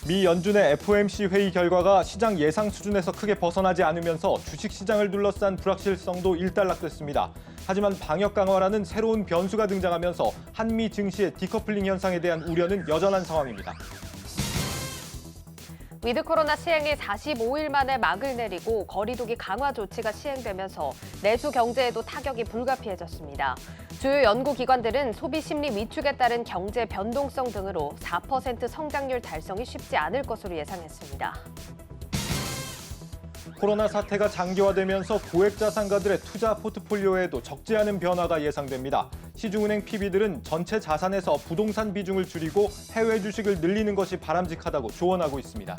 미 연준의 FOMC 회의 결과가 시장 예상 수준에서 크게 벗어나지 않으면서 주식시장을 둘러싼 불확실성도 일단락됐습니다. 하지만 방역 강화라는 새로운 변수가 등장하면서 한미 증시의 디커플링 현상에 대한 우려는 여전한 상황입니다. 위드 코로나 시행이 45일 만에 막을 내리고 거리두기 강화 조치가 시행되면서 내수 경제에도 타격이 불가피해졌습니다. 주요 연구기관들은 소비 심리 위축에 따른 경제 변동성 등으로 4% 성장률 달성이 쉽지 않을 것으로 예상했습니다. 코로나 사태가 장기화되면서 고액 자산가들의 투자 포트폴리오에도 적지 않은 변화가 예상됩니다. 시중은행 PB들은 전체 자산에서 부동산 비중을 줄이고 해외 주식을 늘리는 것이 바람직하다고 조언하고 있습니다.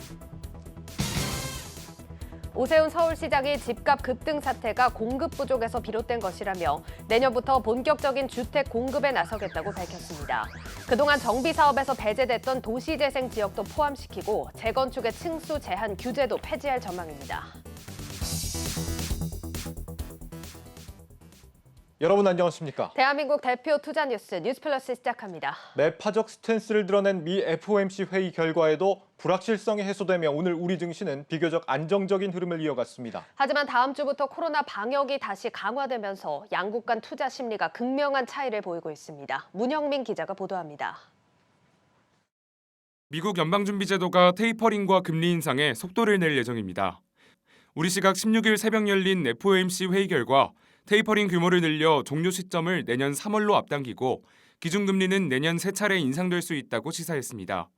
오세훈 서울시장이 집값 급등 사태가 공급 부족에서 비롯된 것이라며 내년부터 본격적인 주택 공급에 나서겠다고 밝혔습니다. 그동안 정비 사업에서 배제됐던 도시재생 지역도 포함시키고 재건축의 층수 제한 규제도 폐지할 전망입니다. 여러분 안녕하십니까? 대한민국 대표 투자 뉴스 뉴스플러스 시작합니다. 매파적 스탠스를 드러낸 미 FOMC 회의 결과에도 불확실성이 해소되며 오늘 우리 증시는 비교적 안정적인 흐름을 이어갔습니다. 하지만 다음 주부터 코로나 방역이 다시 강화되면서 양국 간 투자 심리가 극명한 차이를 보이고 있습니다. 문영민 기자가 보도합니다. 미국 연방준비제도가 테이퍼링과 금리 인상에 속도를 낼 예정입니다. 우리 시각 16일 새벽 열린 FOMC 회의 결과 테이퍼링 규모를 늘려 종료 시점을 내년 3월로 앞당기고 기준금리는 내년 3차례 인상될 수 있다고 시사했습니다.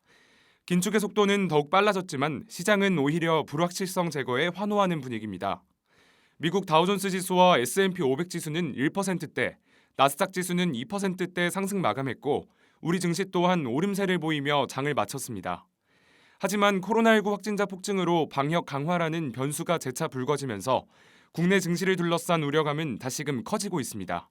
긴축의 속도는 더욱 빨라졌지만 시장은 오히려 불확실성 제거에 환호하는 분위기입니다. 미국 다우존스 지수와 S&P 500 지수는 1%대, 나스닥 지수는 2%대 상승 마감했고 우리 증시 또한 오름세를 보이며 장을 마쳤습니다. 하지만 코로나19 확진자 폭증으로 방역 강화라는 변수가 재차 불거지면서 국내 증시를 둘러싼 우려감은 다시금 커지고 있습니다.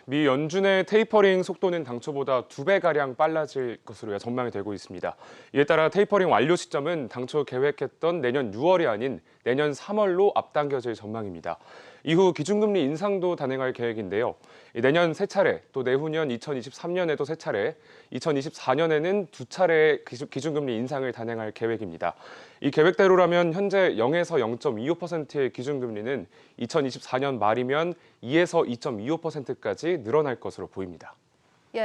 미 연준의 테이퍼링 속도는 당초보다 2배가량 빨라질 것으로 전망이 되고 있습니다. 이에 따라 테이퍼링 완료 시점은 당초 계획했던 내년 6월이 아닌 내년 3월로 앞당겨질 전망입니다. 이후 기준금리 인상도 단행할 계획인데요. 내년 3차례, 또 내후년 2023년에도 3차례, 2024년에는 2차례의 기준금리 인상을 단행할 계획입니다. 이 계획대로라면 현재 0에서 0.25%의 기준금리는 2024년 말이면 2에서 2.25%까지 늘어날 것으로 보입니다.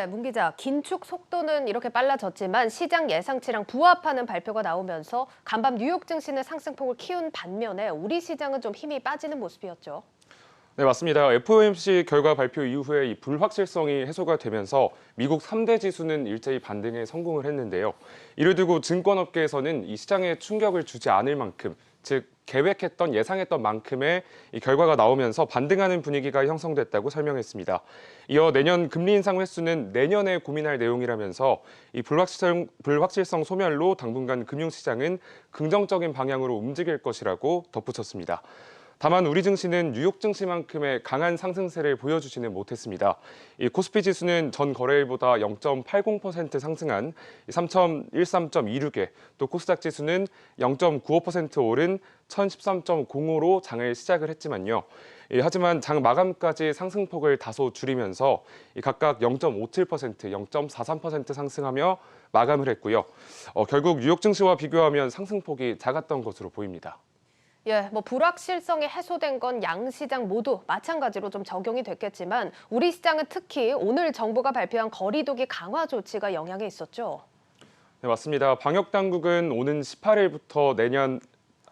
문 기자, 긴축 속도는 이렇게 빨라졌지만 시장 예상치랑 부합하는 발표가 나오면서 간밤 뉴욕 증시는 상승폭을 키운 반면에 우리 시장은 좀 힘이 빠지는 모습이었죠. 네, 맞습니다. FOMC 결과 발표 이후에 이 불확실성이 해소가 되면서 미국 3대 지수는 일제히 반등에 성공을 했는데요. 이를 두고 증권업계에서는 이 시장에 충격을 주지 않을 만큼, 즉 계획했던 예상했던 만큼의 이 결과가 나오면서 반등하는 분위기가 형성됐다고 설명했습니다. 이어 내년 금리 인상 횟수는 내년에 고민할 내용이라면서 이 불확실성 소멸로 당분간 금융시장은 긍정적인 방향으로 움직일 것이라고 덧붙였습니다. 다만 우리 증시는 뉴욕 증시만큼의 강한 상승세를 보여주지는 못했습니다. 이 코스피 지수는 전 거래일보다 0.80% 상승한 3013.26에, 또 코스닥 지수는 0.95% 오른 1013.05로 장을 시작을 했지만요. 하지만 장 마감까지 상승폭을 다소 줄이면서 각각 0.57%, 0.43% 상승하며 마감을 했고요. 결국 뉴욕 증시와 비교하면 상승폭이 작았던 것으로 보입니다. 불확실성이 해소된 건 양 시장 모두 마찬가지로 좀 적용이 됐겠지만 우리 시장은 특히 오늘 정부가 발표한 거리두기 강화 조치가 영향이 있었죠. 네, 맞습니다. 방역당국은 오는 18일부터 내년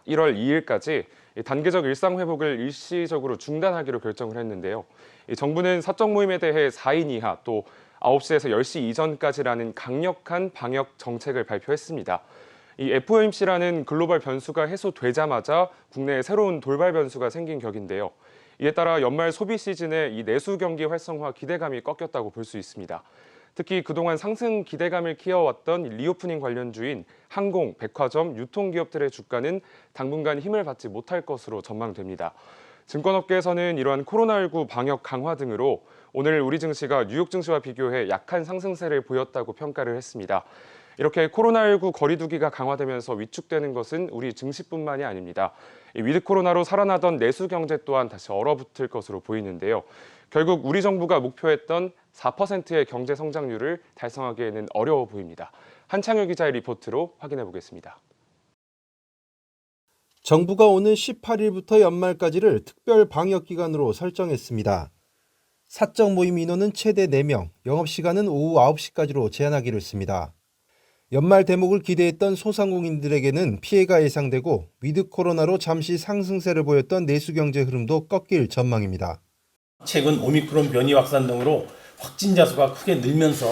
1월 2일까지 단계적 일상 회복을 일시적으로 중단하기로 결정을 했는데요. 정부는 사적 모임에 대해 4인 이하 또 9시에서 10시 이전까지라는 강력한 방역 정책을 발표했습니다. 이 FOMC라는 글로벌 변수가 해소되자마자 국내에 새로운 돌발 변수가 생긴 격인데요. 이에 따라 연말 소비 시즌에 이 내수 경기 활성화 기대감이 꺾였다고 볼 수 있습니다. 특히 그동안 상승 기대감을 키워왔던 리오프닝 관련주인 항공, 백화점, 유통기업들의 주가는 당분간 힘을 받지 못할 것으로 전망됩니다. 증권업계에서는 이러한 코로나19 방역 강화 등으로 오늘 우리 증시가 뉴욕 증시와 비교해 약한 상승세를 보였다고 평가를 했습니다. 이렇게 코로나19 거리두기가 강화되면서 위축되는 것은 우리 증시뿐만이 아닙니다. 이 위드 코로나로 살아나던 내수 경제 또한 다시 얼어붙을 것으로 보이는데요. 결국 우리 정부가 목표했던 4%의 경제 성장률을 달성하기에는 어려워 보입니다. 한창규 기자의 리포트로 확인해 보겠습니다. 정부가 오는 18일부터 연말까지를 특별 방역 기간으로 설정했습니다. 사적 모임 인원은 최대 4명, 영업시간은 오후 9시까지로 제한하기로 했습니다. 연말 대목을 기대했던 소상공인들에게는 피해가 예상되고 위드 코로나로 잠시 상승세를 보였던 내수 경제 흐름도 꺾일 전망입니다. 최근 오미크론 변이 확산 등으로 확진자 수가 크게 늘면서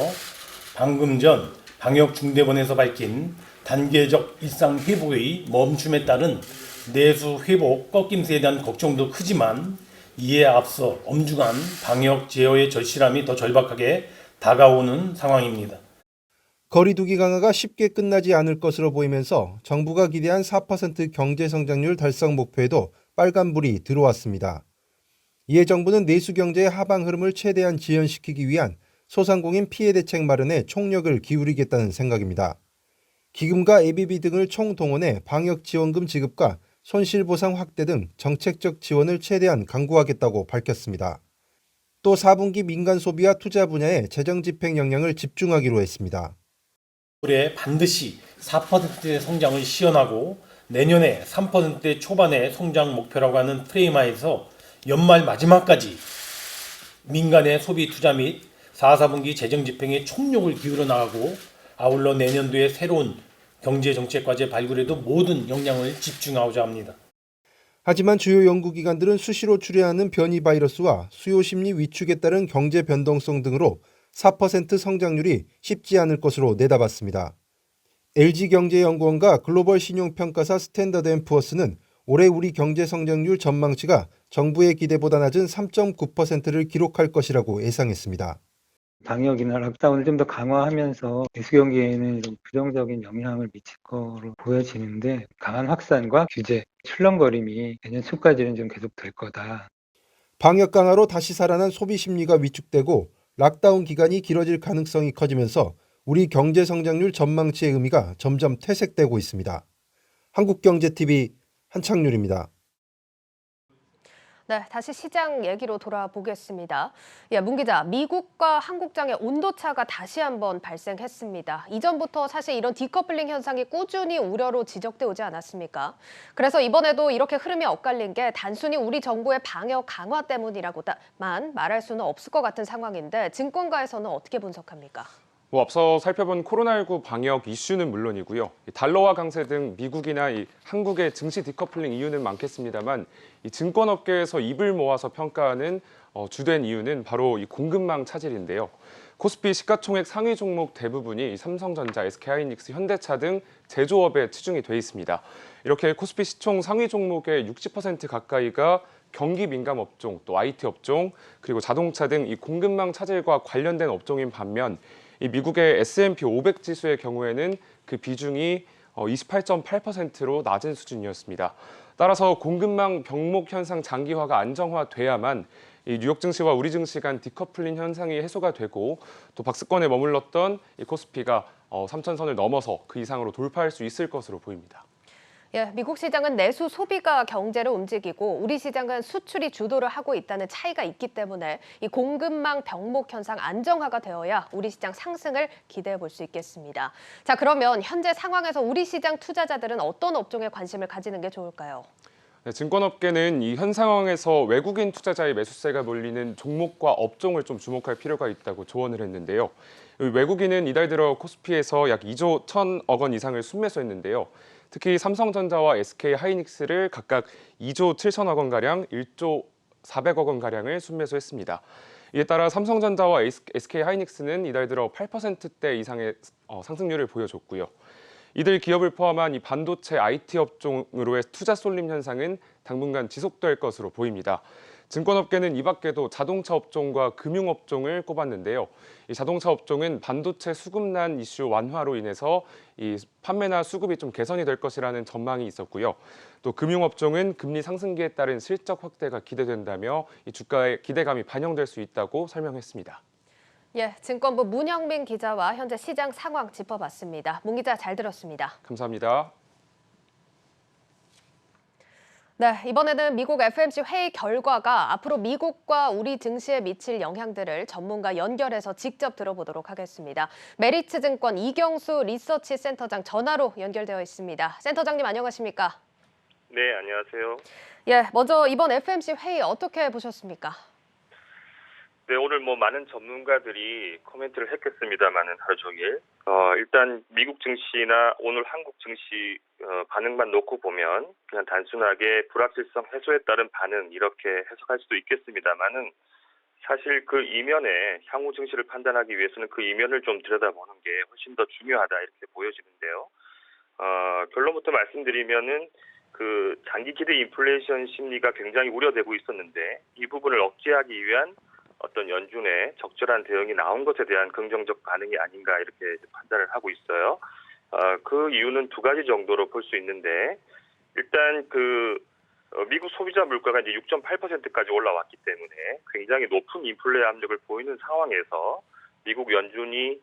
방금 전 방역중대본에서 밝힌 단계적 일상 회복의 멈춤에 따른 내수 회복 꺾임세에 대한 걱정도 크지만 이에 앞서 엄중한 방역 제어의 절실함이 더 절박하게 다가오는 상황입니다. 거리두기 강화가 쉽게 끝나지 않을 것으로 보이면서 정부가 기대한 4% 경제 성장률 달성 목표에도 빨간불이 들어왔습니다. 이에 정부는 내수 경제의 하방 흐름을 최대한 지연시키기 위한 소상공인 피해 대책 마련에 총력을 기울이겠다는 생각입니다. 기금과 ABB 등을 총동원해 방역 지원금 지급과 손실보상 확대 등 정책적 지원을 최대한 강구하겠다고 밝혔습니다. 또 4분기 민간 소비와 투자 분야에 재정 집행 역량을 집중하기로 했습니다. 올해 반드시 4%의 성장을 시현하고 내년에 3% 초반의 성장 목표라고 하는 프레임하에서 연말 마지막까지 민간의 소비 투자 및 4, 4분기 재정 집행에 총력을 기울여 나가고 아울러 내년도에 새로운 경제정책 과제 발굴에도 모든 역량을 집중하고자 합니다. 하지만 주요 연구기관들은 수시로 출현하는 변이 바이러스와 수요 심리 위축에 따른 경제 변동성 등으로 4% 성장률이 쉽지 않을 것으로 내다봤습니다. LG경제연구원과 글로벌 신용평가사 스탠더드앤푸어스는 올해 우리 경제 성장률 전망치가 정부의 기대보다 낮은 3.9%를 기록할 것이라고 예상했습니다. 방역이나 락다운을 좀 더 강화하면서 내수 경기에는 좀 부정적인 영향을 미칠 거로 보여지는데 강한 확산과 규제, 출렁거림이 내년 초까지는 좀 계속될 거다. 방역 강화로 다시 살아난 소비 심리가 위축되고 락다운 기간이 길어질 가능성이 커지면서 우리 경제 성장률 전망치의 의미가 점점 퇴색되고 있습니다. 한국경제TV 한창률입니다. 네, 다시 시장 얘기로 돌아보겠습니다. 예, 문 기자, 미국과 한국장의 온도차가 다시 한번 발생했습니다. 이전부터 사실 이런 디커플링 현상이 꾸준히 우려로 지적돼 오지 않았습니까? 그래서 이번에도 이렇게 흐름이 엇갈린 게 단순히 우리 정부의 방역 강화 때문이라고만 말할 수는 없을 것 같은 상황인데 증권가에서는 어떻게 분석합니까? 앞서 살펴본 코로나19 방역 이슈는 물론이고요. 달러화 강세 등 미국이나 한국의 증시 디커플링 이유는 많겠습니다만 이 증권업계에서 입을 모아서 평가하는 주된 이유는 바로 이 공급망 차질인데요. 코스피 시가총액 상위 종목 대부분이 삼성전자, SK하이닉스, 현대차 등 제조업에 치중이 돼 있습니다. 이렇게 코스피 시총 상위 종목의 60% 가까이가 경기 민감 업종, 또 IT 업종, 그리고 자동차 등 이 공급망 차질과 관련된 업종인 반면 이 미국의 S&P 500 지수의 경우에는 그 비중이 28.8%로 낮은 수준이었습니다. 따라서 공급망 병목 현상 장기화가 안정화돼야만 이 뉴욕 증시와 우리 증시 간 디커플링 현상이 해소가 되고 또 박스권에 머물렀던 이 코스피가 3,000선을 넘어서 그 이상으로 돌파할 수 있을 것으로 보입니다. 예, 미국 시장은 내수 소비가 경제를 움직이고 우리 시장은 수출이 주도를 하고 있다는 차이가 있기 때문에 이 공급망 병목 현상 안정화가 되어야 우리 시장 상승을 기대해 볼 수 있겠습니다. 자, 그러면 현재 상황에서 우리 시장 투자자들은 어떤 업종에 관심을 가지는 게 좋을까요? 네, 증권업계는 이 현 상황에서 외국인 투자자의 매수세가 몰리는 종목과 업종을 좀 주목할 필요가 있다고 조언을 했는데요. 외국인은 이달 들어 코스피에서 약 2조 1,000억 원 이상을 순매수했는데요. 특히 삼성전자와 SK하이닉스를 각각 2조 7천억 원가량, 1조 400억 원가량을 순매수했습니다. 이에 따라 삼성전자와 SK하이닉스는 이달 들어 8%대 이상의 상승률을 보여줬고요. 이들 기업을 포함한 이 반도체 IT 업종으로의 투자 쏠림 현상은 당분간 지속될 것으로 보입니다. 증권업계는 이 밖에도 자동차 업종과 금융업종을 꼽았는데요. 이 자동차 업종은 반도체 수급난 이슈 완화로 인해서 이 판매나 수급이 좀 개선이 될 것이라는 전망이 있었고요. 또 금융업종은 금리 상승기에 따른 실적 확대가 기대된다며 이 주가의 기대감이 반영될 수 있다고 설명했습니다. 예, 증권부 문영민 기자와 현재 시장 상황 짚어봤습니다. 문 기자 잘 들었습니다. 감사합니다. 네, 이번에는 미국 FOMC 회의 결과가 앞으로 미국과 우리 증시에 미칠 영향들을 전문가 연결해서 직접 들어보도록 하겠습니다. 메리츠 증권 이경수 리서치 센터장 전화로 연결되어 있습니다. 센터장님 안녕하십니까? 네, 안녕하세요. 예, 먼저 이번 FOMC 회의 어떻게 보셨습니까? 네, 오늘 많은 전문가들이 코멘트를 했겠습니다만은 하루 종일. 일단 미국 증시나 오늘 한국 증시 반응만 놓고 보면 그냥 단순하게 불확실성 해소에 따른 반응 이렇게 해석할 수도 있겠습니다만은 사실 그 이면에 향후 증시를 판단하기 위해서는 그 이면을 좀 들여다보는 게 훨씬 더 중요하다 이렇게 보여지는데요. 결론부터 말씀드리면은 그 장기 기대 인플레이션 심리가 굉장히 우려되고 있었는데 이 부분을 억제하기 위한 어떤 연준의 적절한 대응이 나온 것에 대한 긍정적 반응이 아닌가 이렇게 판단을 하고 있어요. 그 이유는 두 가지 정도로 볼 수 있는데 일단 미국 소비자 물가가 이제 6.8%까지 올라왔기 때문에 굉장히 높은 인플레 압력을 보이는 상황에서 미국 연준이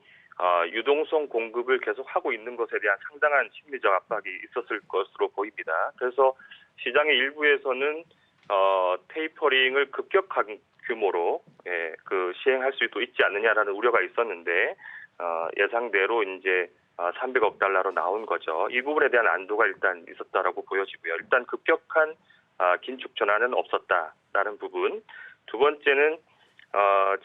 유동성 공급을 계속 하고 있는 것에 대한 상당한 심리적 압박이 있었을 것으로 보입니다. 그래서 시장의 일부에서는 테이퍼링을 급격한 규모로 시행할 수도 있지 않느냐라는 우려가 있었는데 예상대로 이제 300억 달러로 나온 거죠. 이 부분에 대한 안도가 일단 있었다라고 보여지고요. 일단 급격한 긴축 전환은 없었다라는 부분. 두 번째는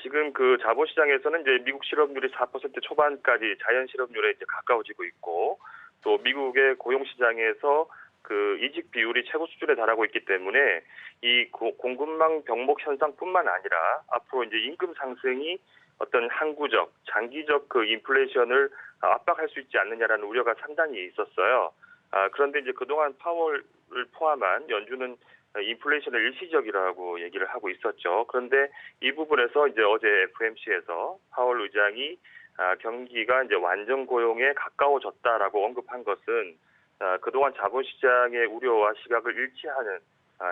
지금 그 자본시장에서는 이제 미국 실업률이 4% 초반까지 자연 실업률에 이제 가까워지고 있고 또 미국의 고용시장에서 그 이직 비율이 최고 수준에 달하고 있기 때문에 이 공급망 병목 현상뿐만 아니라 앞으로 이제 임금 상승이 어떤 항구적, 장기적 그 인플레이션을 압박할 수 있지 않느냐라는 우려가 상당히 있었어요. 그런데 이제 그동안 파월을 포함한 연준은 인플레이션을 일시적이라고 얘기를 하고 있었죠. 그런데 이 부분에서 이제 어제 FOMC에서 파월 의장이 경기가 이제 완전 고용에 가까워졌다라고 언급한 것은 그동안 자본시장의 우려와 시각을 일치하는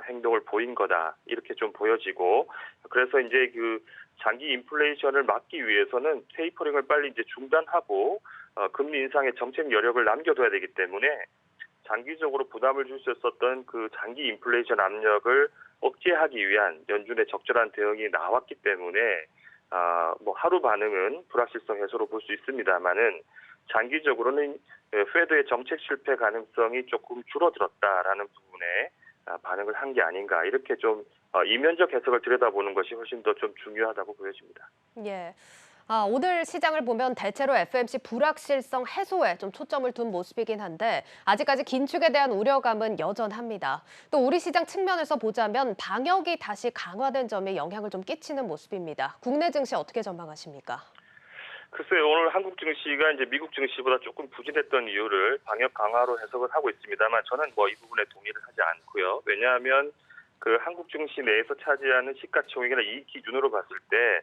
행동을 보인 거다 이렇게 좀 보여지고 그래서 이제 그 장기 인플레이션을 막기 위해서는 테이퍼링을 빨리 이제 중단하고 금리 인상의 정책 여력을 남겨둬야 되기 때문에 장기적으로 부담을 줄 수 있었던 그 장기 인플레이션 압력을 억제하기 위한 연준의 적절한 대응이 나왔기 때문에 하루 반응은 불확실성 해소로 볼 수 있습니다만은 장기적으로는 페드의 정책 실패 가능성이 조금 줄어들었다라는 부분에 반응을 한 게 아닌가 이렇게 좀 이면적 해석을 들여다보는 것이 훨씬 더 좀 중요하다고 보여집니다. 예. 오늘 시장을 보면 대체로 FOMC 불확실성 해소에 좀 초점을 둔 모습이긴 한데 아직까지 긴축에 대한 우려감은 여전합니다. 또 우리 시장 측면에서 보자면 방역이 다시 강화된 점에 영향을 좀 끼치는 모습입니다. 국내 증시 어떻게 전망하십니까? 글쎄요, 오늘 한국 증시가 이제 미국 증시보다 조금 부진했던 이유를 방역 강화로 해석을 하고 있습니다만 저는 이 부분에 동의를 하지 않고요. 왜냐하면 그 한국 증시 내에서 차지하는 시가총액이나 이익 기준으로 봤을 때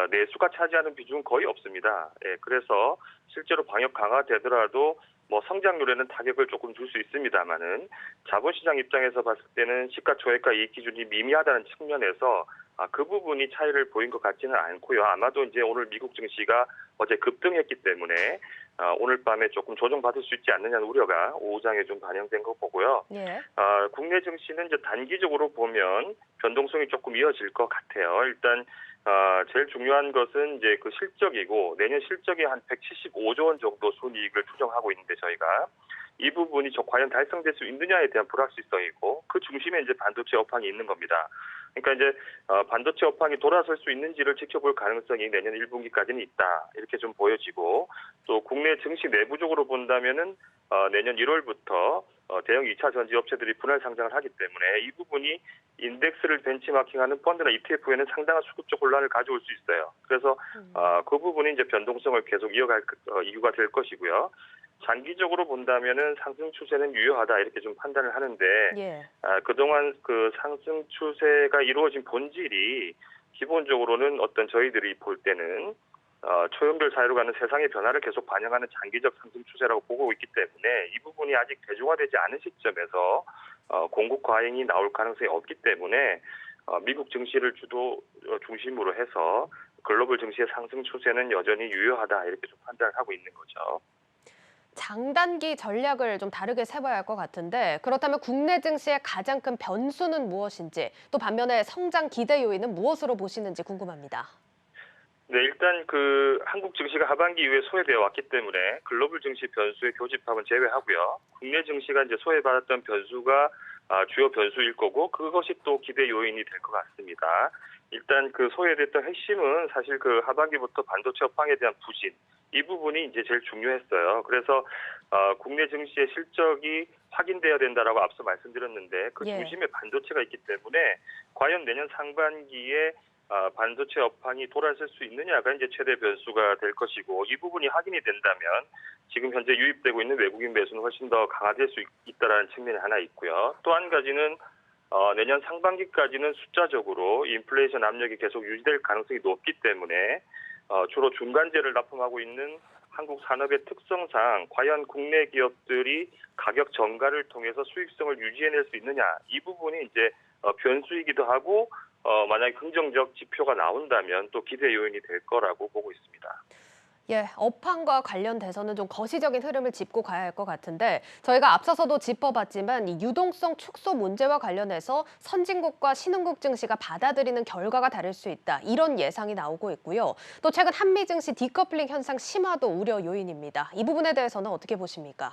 내수가 차지하는 비중은 거의 없습니다. 그래서 실제로 방역 강화되더라도 성장률에는 타격을 조금 줄 수 있습니다만은 자본시장 입장에서 봤을 때는 시가총액과 이익 기준이 미미하다는 측면에서 그 부분이 차이를 보인 것 같지는 않고요. 아마도 이제 오늘 미국 증시가 어제 급등했기 때문에 오늘 밤에 조금 조정받을 수 있지 않느냐는 우려가 오후장에 좀 반영된 거 보고요. 예. 국내 증시는 이제 단기적으로 보면 변동성이 조금 이어질 것 같아요. 일단 제일 중요한 것은 이제 그 실적이고 내년 실적이 한 175조 원 정도 순이익을 추정하고 있는데 저희가 이 부분이 과연 달성될 수 있느냐에 대한 불확실성이고 그 중심에 이제 반도체 업황이 있는 겁니다. 그러니까 이제 반도체 업황이 돌아설 수 있는지를 지켜볼 가능성이 내년 1분기까지는 있다 이렇게 좀 보여지고 또 국내 증시 내부적으로 본다면은 내년 1월부터 대형 2차 전지 업체들이 분할 상장을 하기 때문에 이 부분이 인덱스를 벤치마킹하는 펀드나 ETF에는 상당한 수급적 혼란을 가져올 수 있어요. 그래서 그 부분이 이제 변동성을 계속 이어갈 이유가 될 것이고요. 장기적으로 본다면은 상승 추세는 유효하다 이렇게 좀 판단을 하는데 예. 그동안 그 상승 추세가 이루어진 본질이 기본적으로는 어떤 저희들이 볼 때는 초연별 사회로 가는 세상의 변화를 계속 반영하는 장기적 상승 추세라고 보고 있기 때문에 이 부분이 아직 대중화되지 않은 시점에서 공급 과잉이 나올 가능성이 없기 때문에 미국 증시를 중심으로 해서 글로벌 증시의 상승 추세는 여전히 유효하다 이렇게 좀 판단을 하고 있는 거죠. 장단기 전략을 좀 다르게 세봐야 할 것 같은데 그렇다면 국내 증시의 가장 큰 변수는 무엇인지 또 반면에 성장 기대 요인은 무엇으로 보시는지 궁금합니다. 네, 일단 한국 증시가 하반기 이후에 소외되어 왔기 때문에 글로벌 증시 변수의 교집합은 제외하고요. 국내 증시가 이제 소외받았던 변수가 주요 변수일 거고 그것이 또 기대 요인이 될 것 같습니다. 일단 소외됐던 핵심은 사실 하반기부터 반도체 업황에 대한 부진 이 부분이 이제 제일 중요했어요. 그래서 국내 증시의 실적이 확인돼야 된다라고 앞서 말씀드렸는데 그 예. 중심에 반도체가 있기 때문에 과연 내년 상반기에 반도체 업황이 돌아설 수 있느냐가 이제 최대 변수가 될 것이고 이 부분이 확인이 된다면 지금 현재 유입되고 있는 외국인 매수는 훨씬 더 강화될 수 있다라는 측면이 하나 있고요. 또 한 가지는 내년 상반기까지는 숫자적으로 인플레이션 압력이 계속 유지될 가능성이 높기 때문에 주로 중간재를 납품하고 있는 한국 산업의 특성상 과연 국내 기업들이 가격 전가를 통해서 수익성을 유지해낼 수 있느냐 이 부분이 이제 변수이기도 하고 만약에 긍정적 지표가 나온다면 또 기대 요인이 될 거라고 보고 있습니다. 예, 업황과 관련돼서는 좀 거시적인 흐름을 짚고 가야 할 것 같은데 저희가 앞서서도 짚어봤지만 이 유동성 축소 문제와 관련해서 선진국과 신흥국 증시가 받아들이는 결과가 다를 수 있다. 이런 예상이 나오고 있고요. 또 최근 한미 증시 디커플링 현상 심화도 우려 요인입니다. 이 부분에 대해서는 어떻게 보십니까?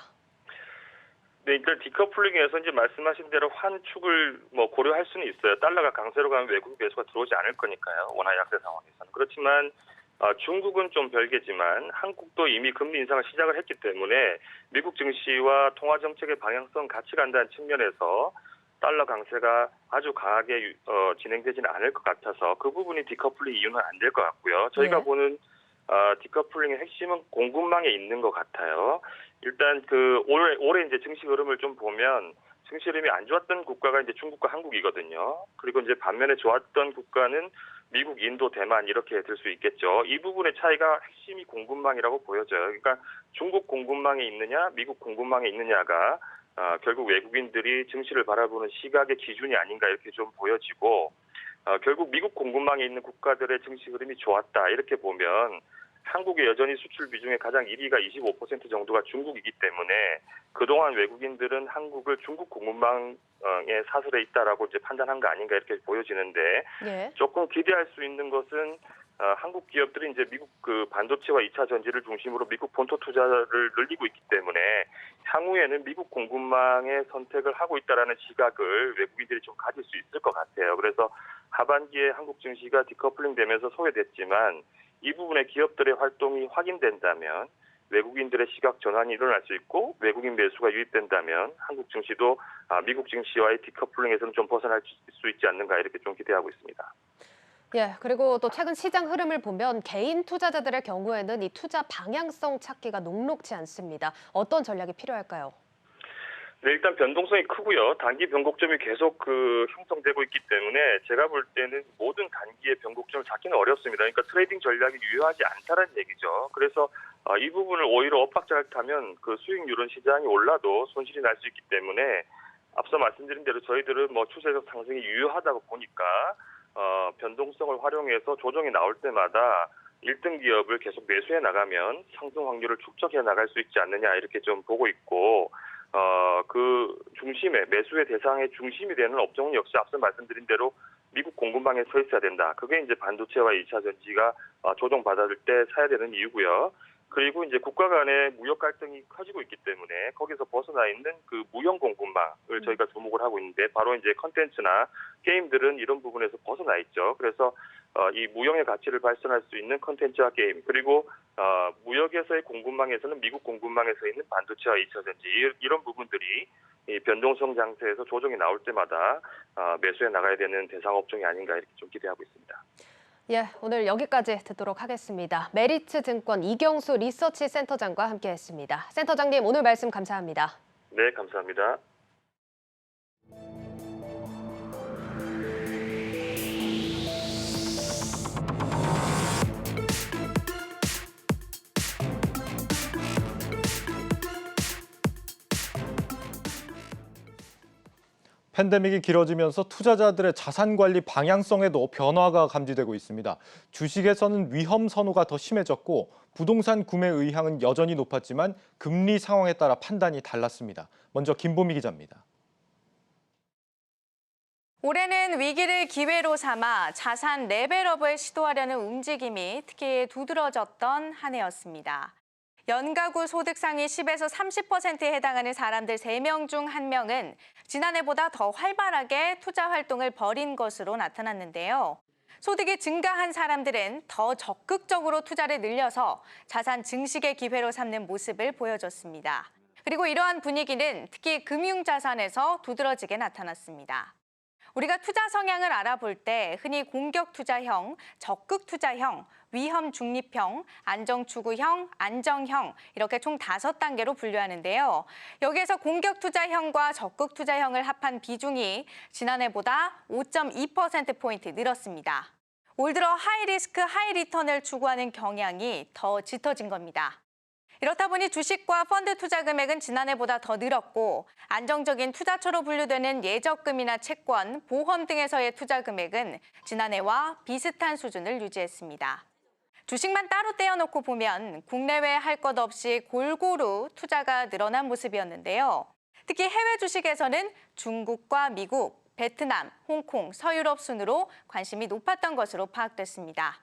네, 일단 디커플링에서 이제 말씀하신 대로 환축을 고려할 수는 있어요. 달러가 강세로 가면 외국 매수가 들어오지 않을 거니까요. 원화 약세 상황에서는. 그렇지만 중국은 좀 별개지만 한국도 이미 금리 인상을 시작을 했기 때문에 미국 증시와 통화 정책의 방향성 같이 간다는 측면에서 달러 강세가 아주 강하게 진행되지는 않을 것 같아서 그 부분이 디커플링 이유는 안 될 것 같고요. 저희가 네. 보는 디커플링의 핵심은 공급망에 있는 것 같아요. 일단 올해 이제 증시 흐름을 좀 보면 증시 흐름이 안 좋았던 국가가 이제 중국과 한국이거든요. 그리고 이제 반면에 좋았던 국가는 미국, 인도, 대만 이렇게 될 수 있겠죠. 이 부분의 차이가 핵심이 공급망이라고 보여져요. 그러니까 중국 공급망에 있느냐, 미국 공급망에 있느냐가 결국 외국인들이 증시를 바라보는 시각의 기준이 아닌가 이렇게 좀 보여지고 결국 미국 공급망에 있는 국가들의 증시 흐름이 좋았다 이렇게 보면 한국의 여전히 수출 비중의 가장 1위가 25% 정도가 중국이기 때문에 그동안 외국인들은 한국을 중국 공급망에 사슬에 있다라고 이제 판단한 거 아닌가 이렇게 보여지는데 예. 조금 기대할 수 있는 것은 한국 기업들이 이제 미국 반도체와 2차 전지를 중심으로 미국 본토 투자를 늘리고 있기 때문에 향후에는 미국 공급망의 선택을 하고 있다라는 시각을 외국인들이 좀 가질 수 있을 것 같아요. 그래서 하반기에 한국 증시가 디커플링 되면서 소외됐지만 이 부분의 기업들의 활동이 확인된다면 외국인들의 시각 전환이 일어날 수 있고 외국인 매수가 유입된다면 한국 증시도 미국 증시와의 디커플링에서는 좀 벗어날 수 있지 않는가 이렇게 좀 기대하고 있습니다. 예, 그리고 또 최근 시장 흐름을 보면 개인 투자자들의 경우에는 이 투자 방향성 찾기가 녹록지 않습니다. 어떤 전략이 필요할까요? 네, 일단 변동성이 크고요. 단기 변곡점이 계속 형성되고 있기 때문에 제가 볼 때는 모든 단기의 변곡점을 잡기는 어렵습니다. 그러니까 트레이딩 전략이 유효하지 않다는 얘기죠. 그래서 이 부분을 오히려 엇박자를 타면 수익률은 시장이 올라도 손실이 날 수 있기 때문에 앞서 말씀드린 대로 저희들은 추세적 상승이 유효하다고 보니까 변동성을 활용해서 조정이 나올 때마다 1등 기업을 계속 매수해 나가면 상승 확률을 축적해 나갈 수 있지 않느냐 이렇게 좀 보고 있고 중심에 매수의 대상의 중심이 되는 업종은 역시 앞서 말씀드린 대로 미국 공급망에 서 있어야 된다. 그게 이제 반도체와 2차 전지가 조정받을 때 사야 되는 이유고요. 그리고 이제 국가 간의 무역 갈등이 커지고 있기 때문에 거기서 벗어나 있는 무형 공급망을 저희가 주목을 하고 있는데 바로 이제 컨텐츠나 게임들은 이런 부분에서 벗어나 있죠. 그래서 이 무형의 가치를 발산할 수 있는 컨텐츠와 게임 그리고 무역에서의 공급망에서는 미국 공급망에 서 있는 반도체와 2차 전지 이런 부분들이 이 변동성 장세에서 조정이 나올 때마다 매수해 나가야 되는 대상 업종이 아닌가 이렇게 좀 기대하고 있습니다. 예, 오늘 여기까지 듣도록 하겠습니다. 메리츠 증권 이경수 리서치 센터장과 함께했습니다. 센터장님 오늘 말씀 감사합니다. 네, 감사합니다. 팬데믹이 길어지면서 투자자들의 자산 관리 방향성에도 변화가 감지되고 있습니다. 주식에서는 위험 선호가 더 심해졌고 부동산 구매 의향은 여전히 높았지만 금리 상황에 따라 판단이 달랐습니다. 먼저 김보미 기자입니다. 올해는 위기를 기회로 삼아 자산 레벨업을 시도하려는 움직임이 특히 두드러졌던 한 해였습니다. 연가구 소득 상위 10에서 30%에 해당하는 사람들 3명 중 1명은 지난해보다 더 활발하게 투자 활동을 벌인 것으로 나타났는데요. 소득이 증가한 사람들은 더 적극적으로 투자를 늘려서 자산 증식의 기회로 삼는 모습을 보여줬습니다. 그리고 이러한 분위기는 특히 금융자산에서 두드러지게 나타났습니다. 우리가 투자 성향을 알아볼 때 흔히 공격 투자형, 적극 투자형, 위험 중립형, 안정 추구형, 안정형 이렇게 총 5단계로 분류하는데요. 여기에서 공격 투자형과 적극 투자형을 합한 비중이 지난해보다 5.2%포인트 늘었습니다. 올 들어 하이 리스크, 하이 리턴을 추구하는 경향이 더 짙어진 겁니다. 이렇다 보니 주식과 펀드 투자 금액은 지난해보다 더 늘었고 안정적인 투자처로 분류되는 예적금이나 채권, 보험 등에서의 투자 금액은 지난해와 비슷한 수준을 유지했습니다. 주식만 따로 떼어놓고 보면 국내외 할 것 없이 골고루 투자가 늘어난 모습이었는데요. 특히 해외 주식에서는 중국과 미국, 베트남, 홍콩, 서유럽 순으로 관심이 높았던 것으로 파악됐습니다.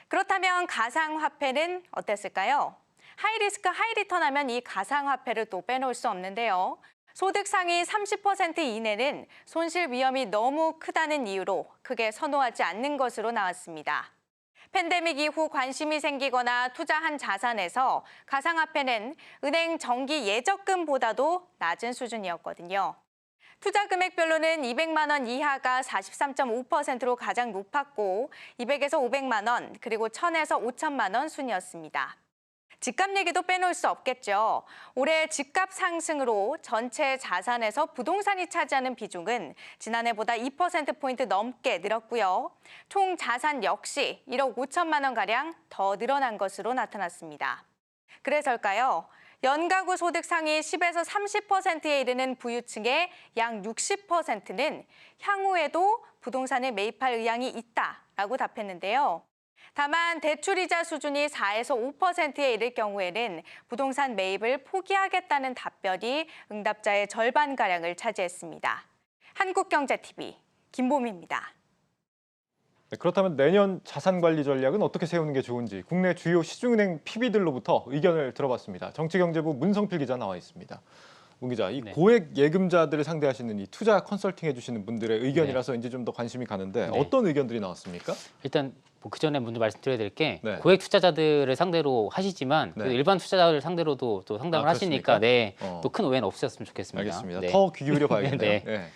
그렇다면 가상화폐는 어땠을까요? 하이리스크, 하이리턴 하면 이 가상화폐를 또 빼놓을 수 없는데요. 소득 상위 30% 이내는 손실 위험이 너무 크다는 이유로 크게 선호하지 않는 것으로 나왔습니다. 팬데믹 이후 관심이 생기거나 투자한 자산에서 가상화폐는 은행 정기 예적금보다도 낮은 수준이었거든요. 투자 금액별로는 200만 원 이하가 43.5%로 가장 높았고 200에서 500만 원 그리고 1000에서 5천만 원 순이었습니다. 집값 얘기도 빼놓을 수 없겠죠. 올해 집값 상승으로 전체 자산에서 부동산이 차지하는 비중은 지난해보다 2%포인트 넘게 늘었고요. 총 자산 역시 1억 5천만 원가량 더 늘어난 것으로 나타났습니다. 그래서일까요? 연가구 소득 상위 10에서 30%에 이르는 부유층의 약 60%는 향후에도 부동산을 매입할 의향이 있다라고 답했는데요. 다만 대출이자 수준이 4에서 5%에 이를 경우에는 부동산 매입을 포기하겠다는 답변이 응답자의 절반가량을 차지했습니다. 한국경제TV 김보미입니다. 네, 그렇다면 내년 자산관리 전략은 어떻게 세우는 게 좋은지 국내 주요 시중은행 PB들로부터 의견을 들어봤습니다. 정치경제부 문성필 기자 나와 있습니다. 문 기자, 이 고액 예금자들을 상대하시는 이 투자 컨설팅 해주시는 분들의 의견이라서 이제 좀 더 관심이 가는데 어떤 의견들이 나왔습니까? 일단 뭐 그전에 먼저 말씀드려야 될 게 네. 고액 투자자들을 상대로 하시지만 네. 그 일반 투자자들 상대로도 또 상담을 하시니까 또 큰 오해는 없으셨으면 좋겠습니다. 알겠습니다. 네. 더 귀 기울여 봐야겠네요. 네. 네.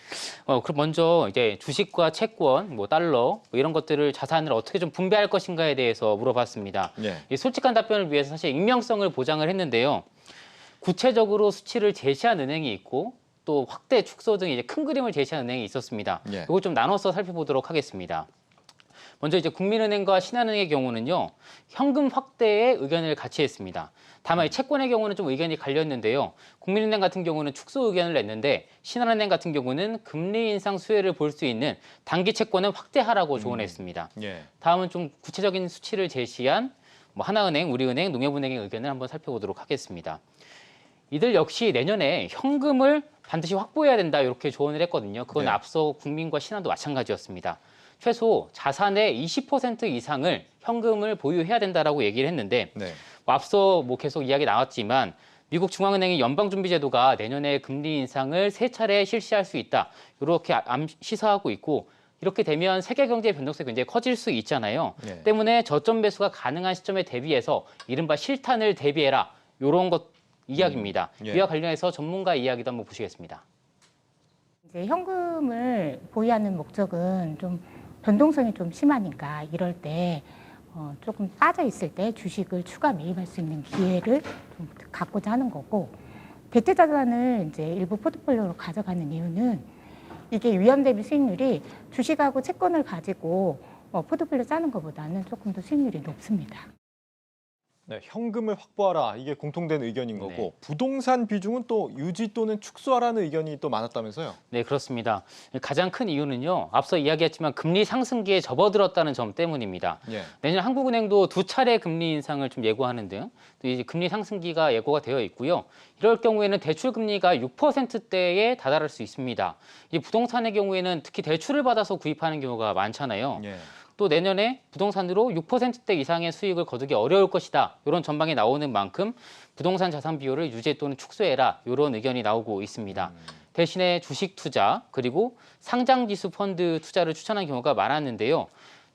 그럼 먼저 이제 주식과 채권, 뭐 달러 뭐 이런 것들을 자산을 어떻게 좀 분배할 것인가에 대해서 물어봤습니다. 네. 이 솔직한 답변을 위해서 사실 익명성을 보장을 했는데요. 구체적으로 수치를 제시한 은행이 있고 또 확대 축소 등 이제 큰 그림을 제시한 은행이 있었습니다. 예. 이걸 좀 나눠서 살펴보도록 하겠습니다. 먼저 이제 국민은행과 신한은행의 경우는요, 현금 확대에 의견을 같이 했습니다. 다만 이 채권의 경우는 좀 의견이 갈렸는데요. 국민은행 같은 경우는 축소 의견을 냈는데 신한은행 같은 경우는 금리 인상 수혜를 볼 수 있는 단기 채권은 확대하라고 조언했습니다. 예. 다음은 좀 구체적인 수치를 제시한 뭐 하나은행, 우리은행, 농협은행의 의견을 한번 살펴보도록 하겠습니다. 이들 역시 내년에 현금을 반드시 확보해야 된다 이렇게 조언을 했거든요. 그건 네. 앞서 국민과 신한도 마찬가지였습니다. 최소 자산의 20% 이상을 현금을 보유해야 된다라고 얘기를 했는데 네. 앞서 뭐 계속 이야기 나왔지만 미국 중앙은행의 연방준비제도가 내년에 금리 인상을 3차례 실시할 수 있다 이렇게 시사하고 있고 이렇게 되면 세계 경제의 변동성이 굉장히 커질 수 있잖아요. 네. 때문에 저점 매수가 가능한 시점에 대비해서 이른바 실탄을 대비해라 이런 것 이야기입니다. 예. 이와 관련해서 전문가 이야기도 한번 보시겠습니다. 이제 현금을 보유하는 목적은 좀 변동성이 좀 심하니까 이럴 때 조금 빠져 있을 때 주식을 추가 매입할 수 있는 기회를 좀 갖고자 하는 거고 대체 자산을 이제 일부 포트폴리오로 가져가는 이유는 이게 위험 대비 수익률이 주식하고 채권을 가지고 포트폴리오 짜는 것보다는 조금 더 수익률이 높습니다. 네, 현금을 확보하라 이게 공통된 의견인 거고 네. 부동산 비중은 또 유지 또는 축소하라는 의견이 또 많았다면서요? 네, 그렇습니다. 가장 큰 이유는요. 앞서 이야기했지만 금리 상승기에 접어들었다는 점 때문입니다. 예. 내년 한국은행도 2차례 금리 인상을 좀 예고하는 등 또 이제 금리 상승기가 예고가 되어 있고요. 이럴 경우에는 대출 금리가 6%대에 다다를 수 있습니다. 이 부동산의 경우에는 특히 대출을 받아서 구입하는 경우가 많잖아요. 예. 또 내년에 부동산으로 6%대 이상의 수익을 거두기 어려울 것이다. 이런 전망이 나오는 만큼 부동산 자산 비율을 유지 또는 축소해라. 이런 의견이 나오고 있습니다. 대신에 주식 투자 그리고 상장지수 펀드 투자를 추천한 경우가 많았는데요.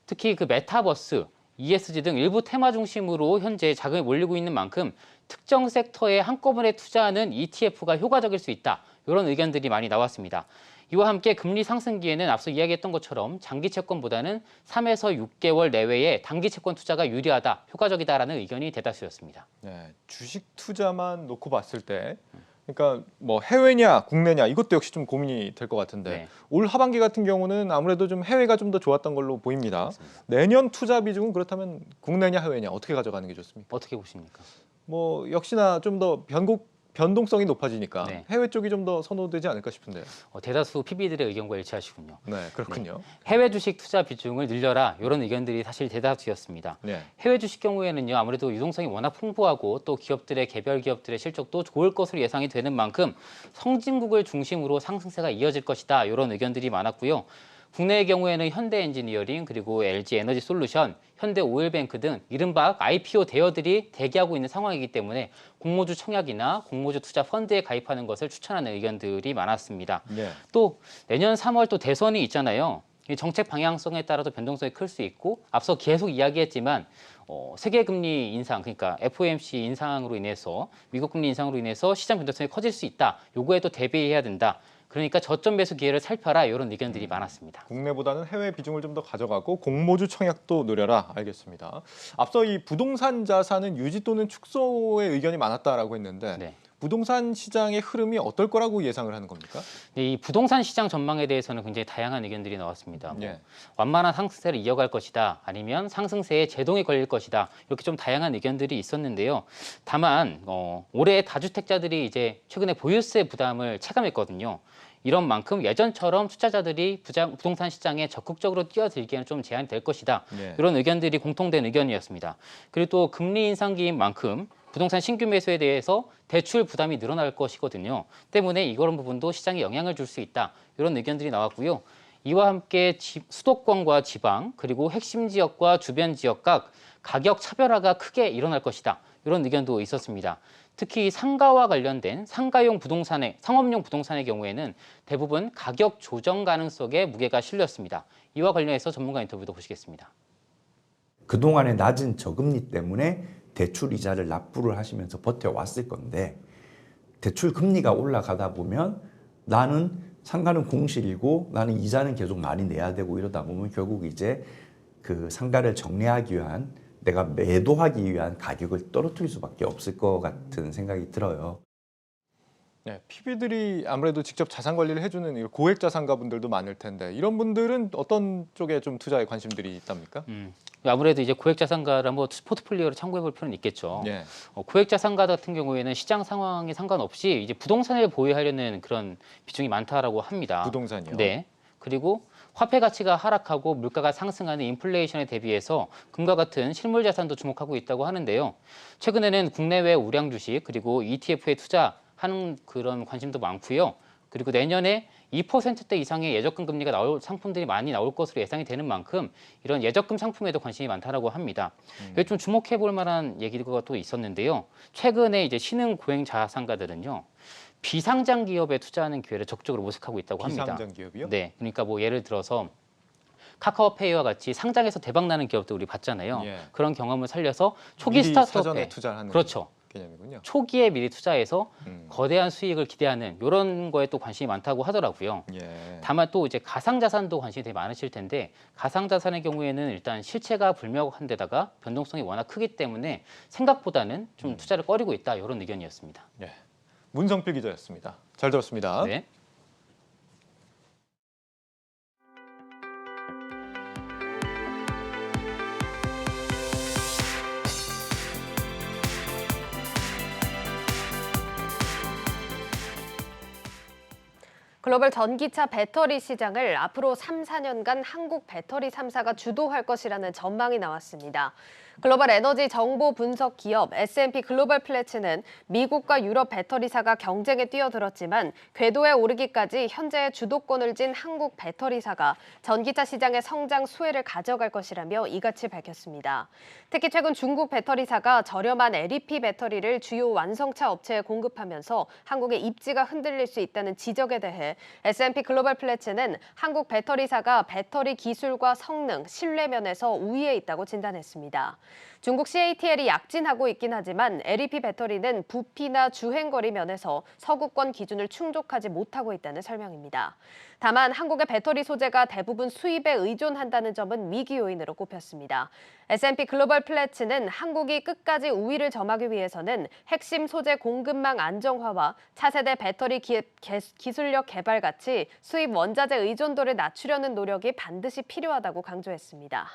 특히 그 메타버스, ESG 등 일부 테마 중심으로 현재 자금이 몰리고 있는 만큼 특정 섹터에 한꺼번에 투자하는 ETF가 효과적일 수 있다. 이런 의견들이 많이 나왔습니다. 이와 함께 금리 상승기에는 앞서 이야기했던 것처럼 장기 채권보다는 3에서 6개월 내외의 단기 채권 투자가 유리하다, 효과적이다라는 의견이 대다수였습니다. 네, 주식 투자만 놓고 봤을 때 그러니까 뭐 해외냐 국내냐 이것도 역시 좀 고민이 될 것 같은데 네. 올 하반기 같은 경우는 아무래도 좀 해외가 좀 더 좋았던 걸로 보입니다. 맞습니다. 내년 투자 비중은 그렇다면 국내냐 해외냐 어떻게 가져가는 게 좋습니까? 어떻게 보십니까? 뭐 역시나 좀 더 변동성이 높아지니까 네. 해외 쪽이 좀 더 선호되지 않을까 싶은데요. 대다수 PB들의 의견과 일치하시군요. 네, 그렇군요. 해외 주식 투자 비중을 늘려라 이런 의견들이 사실 대다수였습니다. 네. 해외 주식 경우에는요 아무래도 유동성이 워낙 풍부하고 또 기업들의 개별 기업들의 실적도 좋을 것으로 예상이 되는 만큼 성진국을 중심으로 상승세가 이어질 것이다 이런 의견들이 많았고요. 국내의 경우에는 현대엔지니어링 그리고 LG에너지솔루션, 현대오일뱅크 등 이른바 IPO 대여들이 대기하고 있는 상황이기 때문에 공모주 청약이나 공모주 투자 펀드에 가입하는 것을 추천하는 의견들이 많았습니다. 네. 또 내년 3월 또 대선이 있잖아요. 이 정책 방향성에 따라서 변동성이 클 수 있고 앞서 계속 이야기했지만 세계 금리 인상 그러니까 FOMC 인상으로 인해서 미국 금리 인상으로 인해서 시장 변동성이 커질 수 있다. 요거에 또 대비해야 된다. 그러니까 저점 매수 기회를 살펴라 이런 의견들이 많았습니다. 국내보다는 해외 비중을 좀 더 가져가고 공모주 청약도 노려라. 알겠습니다. 앞서 이 부동산 자산은 유지 또는 축소의 의견이 많았다라고 했는데 네. 부동산 시장의 흐름이 어떨 거라고 예상을 하는 겁니까? 이 부동산 시장 전망에 대해서는 굉장히 다양한 의견들이 나왔습니다. 예. 완만한 상승세를 이어갈 것이다. 아니면 상승세에 제동이 걸릴 것이다. 이렇게 좀 다양한 의견들이 있었는데요. 다만 올해 다주택자들이 이제 최근에 보유세 부담을 체감했거든요. 이런 만큼 예전처럼 투자자들이 부동산 시장에 적극적으로 뛰어들기에는 좀 제한이 될 것이다. 예. 이런 의견들이 공통된 의견이었습니다. 그리고 또 금리 인상기인 만큼 부동산 신규 매수에 대해서 대출 부담이 늘어날 것이거든요. 때문에 이런 부분도 시장에 영향을 줄 수 있다. 이런 의견들이 나왔고요. 이와 함께 수도권과 지방 그리고 핵심 지역과 주변 지역 각 가격 차별화가 크게 일어날 것이다. 이런 의견도 있었습니다. 특히 상가와 관련된 상가용 부동산의 상업용 부동산의 경우에는 대부분 가격 조정 가능성에 무게가 실렸습니다. 이와 관련해서 전문가 인터뷰도 보시겠습니다. 그동안의 낮은 저금리 때문에 대출 이자를 납부를 하시면서 버텨왔을 건데 대출 금리가 올라가다 보면 나는 상가는 공실이고 나는 이자는 계속 많이 내야 되고 이러다 보면 결국 이제 그 상가를 정리하기 위한 내가 매도하기 위한 가격을 떨어뜨릴 수밖에 없을 것 같은 생각이 들어요. 네, PB들이 아무래도 직접 자산 관리를 해주는 고액 자산가분들도 많을 텐데 이런 분들은 어떤 쪽에 좀 투자에 관심들이 있답니까? 아무래도 이제 고액 자산가를 한번 포트폴리오를 참고해 볼 필요는 있겠죠. 예. 고액 자산가 같은 경우에는 시장 상황에 상관없이 이제 부동산을 보유하려는 그런 비중이 많다라고 합니다. 부동산이요? 네. 그리고 화폐 가치가 하락하고 물가가 상승하는 인플레이션에 대비해서 금과 같은 실물 자산도 주목하고 있다고 하는데요. 최근에는 국내외 우량 주식 그리고 ETF에 투자하는 그런 관심도 많고요. 그리고 내년에 2%대 이상의 예적금 금리가 나올 상품들이 많이 나올 것으로 예상이 되는 만큼 이런 예적금 상품에도 관심이 많다라고 합니다. 여기 좀 주목해 볼 만한 얘기가 또 있었는데요. 최근에 이제 신흥 고액 자산가들은요. 비상장 기업에 투자하는 기회를 적극적으로 모색하고 있다고 합니다. 비상장 기업이요? 네, 그러니까 뭐 예를 들어서 카카오페이와 같이 상장해서 대박 나는 기업도 우리 봤잖아요. 예. 그런 경험을 살려서 초기 미리 사전에 스타트업에 투자하는 그렇죠. 개념이군요. 초기에 미리 투자해서 음. 거대한 수익을 기대하는 이런 거에 또 관심이 많다고 하더라고요. 예. 다만 또 이제 가상자산도 관심이 되게 많으실 텐데 가상자산의 경우에는 일단 실체가 불명확한 데다가 변동성이 워낙 크기 때문에 생각보다는 좀 투자를 꺼리고 있다 이런 의견이었습니다. 예. 문성필 기자였습니다. 잘 들었습니다. 네. 글로벌 전기차 배터리 시장을 앞으로 3, 4년간 한국 배터리 3사가 주도할 것이라는 전망이 나왔습니다. 글로벌 에너지 정보 분석 기업 S&P 글로벌 플래츠는 미국과 유럽 배터리사가 경쟁에 뛰어들었지만 궤도에 오르기까지 현재의 주도권을 쥔 한국 배터리사가 전기차 시장의 성장 수혜를 가져갈 것이라며 이같이 밝혔습니다. 특히 최근 중국 배터리사가 저렴한 LEP 배터리를 주요 완성차 업체에 공급하면서 한국의 입지가 흔들릴 수 있다는 지적에 대해 S&P 글로벌 플래츠는 한국 배터리사가 배터리 기술과 성능, 신뢰 면에서 우위에 있다고 진단했습니다. 중국 CATL이 약진하고 있긴 하지만 LEP 배터리는 부피나 주행거리 면에서 서구권 기준을 충족하지 못하고 있다는 설명입니다. 다만 한국의 배터리 소재가 대부분 수입에 의존한다는 점은 위기 요인으로 꼽혔습니다. S&P 글로벌 플래츠는 한국이 끝까지 우위를 점하기 위해서는 핵심 소재 공급망 안정화와 차세대 배터리 기술력 개발 같이 수입 원자재 의존도를 낮추려는 노력이 반드시 필요하다고 강조했습니다.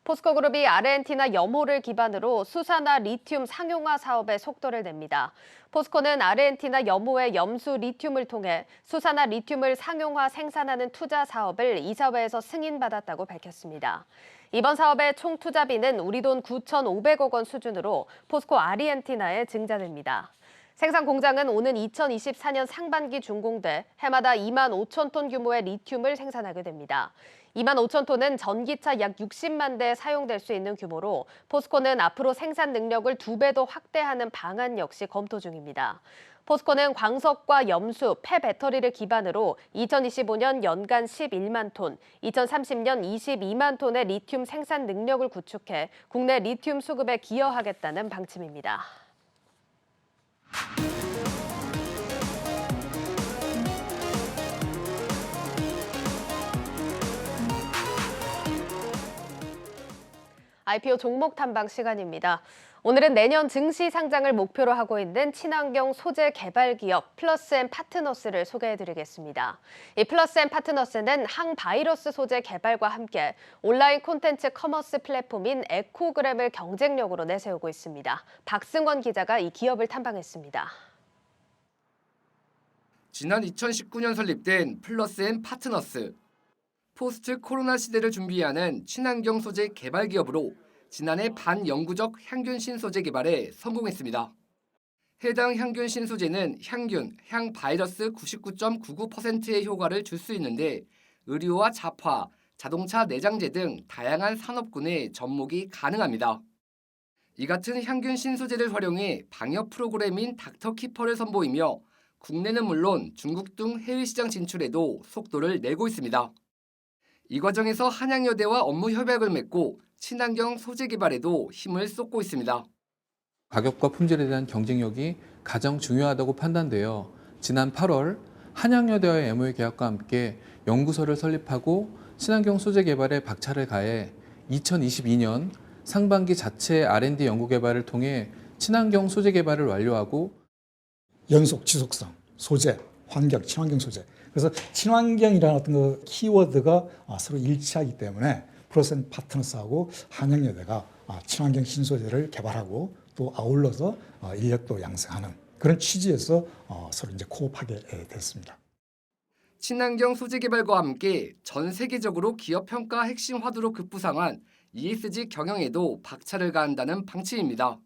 포스코그룹이 아르헨티나 염호를 기반으로 수산화 리튬 상용화 사업에 속도를 냅니다. 포스코는 아르헨티나 염호의 염수 리튬을 통해 수산화 리튬을 상용화 생산하는 투자 사업을 이사회에서 승인받았다고 밝혔습니다. 이번 사업의 총 투자비는 우리 돈 9,500억 원 수준으로 포스코 아르헨티나에 증자됩니다. 생산 공장은 오는 2024년 상반기 준공돼 해마다 2만 5천 톤 규모의 리튬을 생산하게 됩니다. 2만 5천 톤은 전기차 약 60만 대에 사용될 수 있는 규모로 포스코는 앞으로 생산 능력을 2배 더 확대하는 방안 역시 검토 중입니다. 포스코는 광석과 염수, 폐배터리를 기반으로 2025년 연간 11만 톤, 2030년 22만 톤의 리튬 생산 능력을 구축해 국내 리튬 수급에 기여하겠다는 방침입니다. IPO 종목 탐방 시간입니다. 오늘은 내년 증시 상장을 목표로 하고 있는 친환경 소재 개발 기업 플러스앤파트너스를 소개해드리겠습니다. 이 플러스앤파트너스는 항바이러스 소재 개발과 함께 온라인 콘텐츠 커머스 플랫폼인 에코그램을 경쟁력으로 내세우고 있습니다. 박승원 기자가 이 기업을 탐방했습니다. 지난 2019년 설립된 플러스앤파트너스. 포스트 코로나 시대를 준비하는 친환경 소재 개발 기업으로 지난해 반영구적 향균 신소재 개발에 성공했습니다. 해당 향균 신소재는 향균, 향바이러스 99.99%의 효과를 줄 수 있는데 의류와 잡화, 자동차 내장재 등 다양한 산업군에 접목이 가능합니다. 이 같은 향균 신소재를 활용해 방역 프로그램인 닥터키퍼를 선보이며 국내는 물론 중국 등 해외 시장 진출에도 속도를 내고 있습니다. 이 과정에서 한양여대와 업무 협약을 맺고 친환경 소재 개발에도 힘을 쏟고 있습니다. 가격과 품질에 대한 경쟁력이 가장 중요하다고 판단되어 지난 8월 한양여대와의 MOU 계약과 함께 연구소를 설립하고 친환경 소재 개발에 박차를 가해 2022년 상반기 자체 R&D 연구 개발을 통해 친환경 소재 개발을 완료하고 연속 지속성, 소재, 환경, 친환경 소재. 그래서 친환경이라는 어떤 그 키워드가 서로 일치하기 때문에 플러스앤파트너스하고 한양여대가 친환경 신소재를 개발하고 또 아울러서 인력도 양성하는 그런 취지에서 서로 이제 코업하게 됐습니다. 친환경 소재 개발과 함께 전 세계적으로 기업 평가 핵심 화두로 급부상한 ESG 경영에도 박차를 가한다는 방침입니다.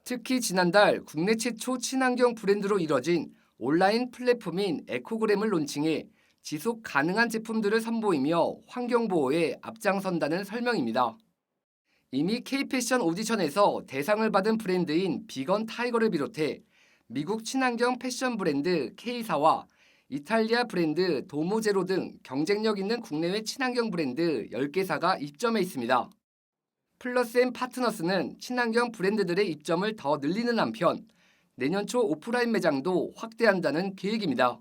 특히 지난달 국내 최초 친환경 브랜드로 이뤄진 온라인 플랫폼인 에코그램을 론칭해 지속 가능한 제품들을 선보이며 환경보호에 앞장선다는 설명입니다. 이미 K패션 오디션에서 대상을 받은 브랜드인 비건 타이거를 비롯해 미국 친환경 패션 브랜드 K사와 이탈리아 브랜드 도모제로 등 경쟁력 있는 국내외 친환경 브랜드 10개사가 입점해 있습니다. 플러스앤파트너스는 친환경 브랜드들의 입점을 더 늘리는 한편 내년 초 오프라인 매장도 확대한다는 계획입니다.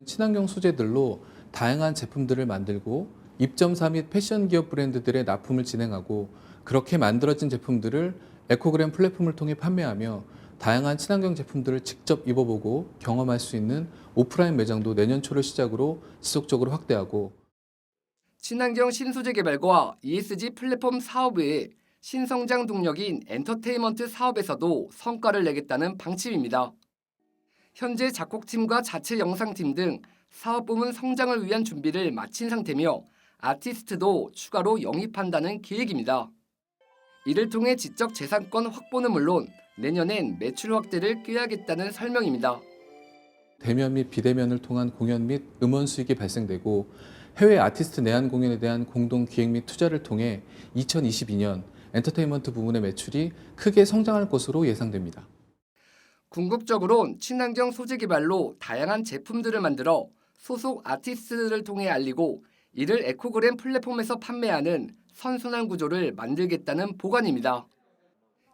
친환경 소재들로 다양한 제품들을 만들고 입점사 및 패션 기업 브랜드들의 납품을 진행하고 그렇게 만들어진 제품들을 에코그램 플랫폼을 통해 판매하며 다양한 친환경 제품들을 직접 입어보고 경험할 수 있는 오프라인 매장도 내년 초를 시작으로 지속적으로 확대하고 친환경 신소재 개발과 ESG 플랫폼 사업 외에 신성장 동력인 엔터테인먼트 사업에서도 성과를 내겠다는 방침입니다. 현재 작곡팀과 자체 영상팀 등 사업 부문 성장을 위한 준비를 마친 상태며 아티스트도 추가로 영입한다는 계획입니다. 이를 통해 지적 재산권 확보는 물론 내년엔 매출 확대를 꾀하겠다는 설명입니다. 대면 및 비대면을 통한 공연 및 음원 수익이 발생되고 해외 아티스트 내한 공연에 대한 공동 기획 및 투자를 통해 2022년 엔터테인먼트 부문의 매출이 크게 성장할 것으로 예상됩니다. 궁극적으론 친환경 소재 개발로 다양한 제품들을 만들어 소속 아티스트들을 통해 알리고 이를 에코그램 플랫폼에서 판매하는 선순환 구조를 만들겠다는 보관입니다.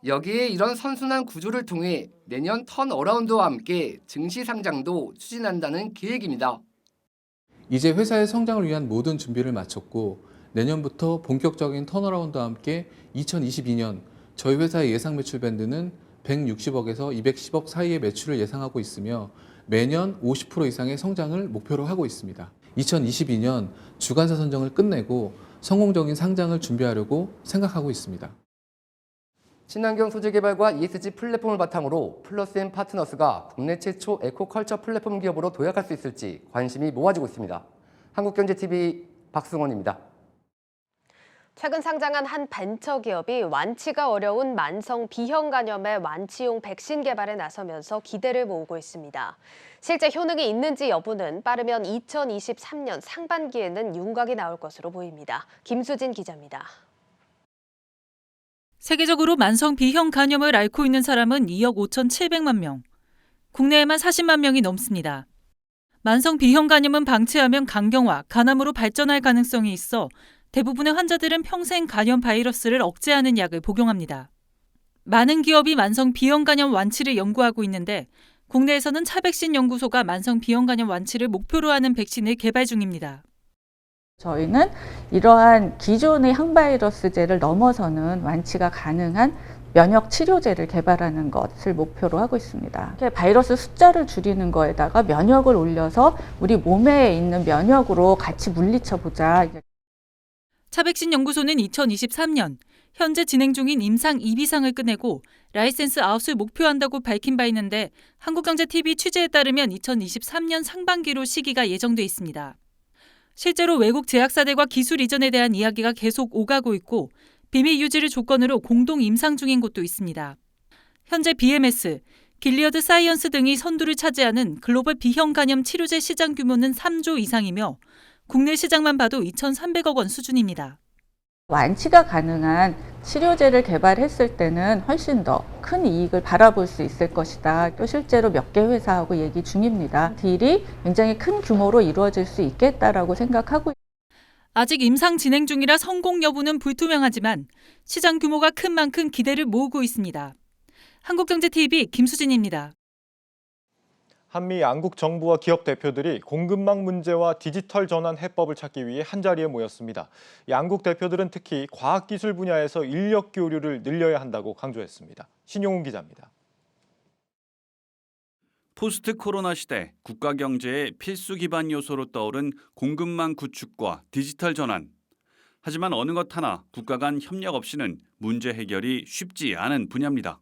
여기에 이런 선순환 구조를 통해 내년 턴어라운드와 함께 증시 상장도 추진한다는 계획입니다. 이제 회사의 성장을 위한 모든 준비를 마쳤고 내년부터 본격적인 턴어라운드와 함께 2022년 저희 회사의 예상 매출 밴드는 160억에서 210억 사이의 매출을 예상하고 있으며 매년 50% 이상의 성장을 목표로 하고 있습니다. 2022년 주관사 선정을 끝내고 성공적인 상장을 준비하려고 생각하고 있습니다. 친환경 소재 개발과 ESG 플랫폼을 바탕으로 플러스앤 파트너스가 국내 최초 에코컬처 플랫폼 기업으로 도약할 수 있을지 관심이 모아지고 있습니다. 한국경제TV 박승원입니다. 최근 상장한 한 벤처기업이 완치가 어려운 만성 B형 간염의 완치용 백신 개발에 나서면서 기대를 모으고 있습니다. 실제 효능이 있는지 여부는 빠르면 2023년 상반기에는 윤곽이 나올 것으로 보입니다. 김수진 기자입니다. 세계적으로 만성 B형 간염을 앓고 있는 사람은 2억 5,700만 명, 국내에만 40만 명이 넘습니다. 만성 B형 간염은 방치하면 간경화, 간암으로 발전할 가능성이 있어 대부분의 환자들은 평생 간염 바이러스를 억제하는 약을 복용합니다. 많은 기업이 만성 B형 간염 완치를 연구하고 있는데 국내에서는 차백신 연구소가 만성 B형 간염 완치를 목표로 하는 백신을 개발 중입니다. 저희는 이러한 기존의 항바이러스제를 넘어서는 완치가 가능한 면역 치료제를 개발하는 것을 목표로 하고 있습니다. 바이러스 숫자를 줄이는 거에다가 면역을 올려서 우리 몸에 있는 면역으로 같이 물리쳐보자. 차백신 연구소는 2023년 현재 진행 중인 임상 2비상을 끝내고 라이센스 아웃을 목표한다고 밝힌 바 있는데 한국경제TV 취재에 따르면 2023년 상반기로 시기가 예정돼 있습니다. 실제로 외국 제약사들과 기술 이전에 대한 이야기가 계속 오가고 있고 비밀 유지를 조건으로 공동 임상 중인 곳도 있습니다. 현재 BMS, 길리어드 사이언스 등이 선두를 차지하는 글로벌 B형 간염 치료제 시장 규모는 3조 이상이며 국내 시장만 봐도 2,300억 원 수준입니다. 완치가 가능한 치료제를 개발했을 때는 훨씬 더 큰 이익을 바라볼 수 있을 것이다. 또 실제로 몇 개 회사하고 얘기 중입니다. 딜이 굉장히 큰 규모로 이루어질 수 있겠다라고 생각하고 아직 임상 진행 중이라 성공 여부는 불투명하지만 시장 규모가 큰 만큼 기대를 모으고 있습니다. 한국경제TV 김수진입니다. 한미 양국 정부와 기업 대표들이 공급망 문제와 디지털 전환 해법을 찾기 위해 한자리에 모였습니다. 양국 대표들은 특히 과학기술 분야에서 인력 교류를 늘려야 한다고 강조했습니다. 신용훈 기자입니다. 포스트 코로나 시대 국가 경제의 필수 기반 요소로 떠오른 공급망 구축과 디지털 전환. 하지만 어느 것 하나 국가 간 협력 없이는 문제 해결이 쉽지 않은 분야입니다.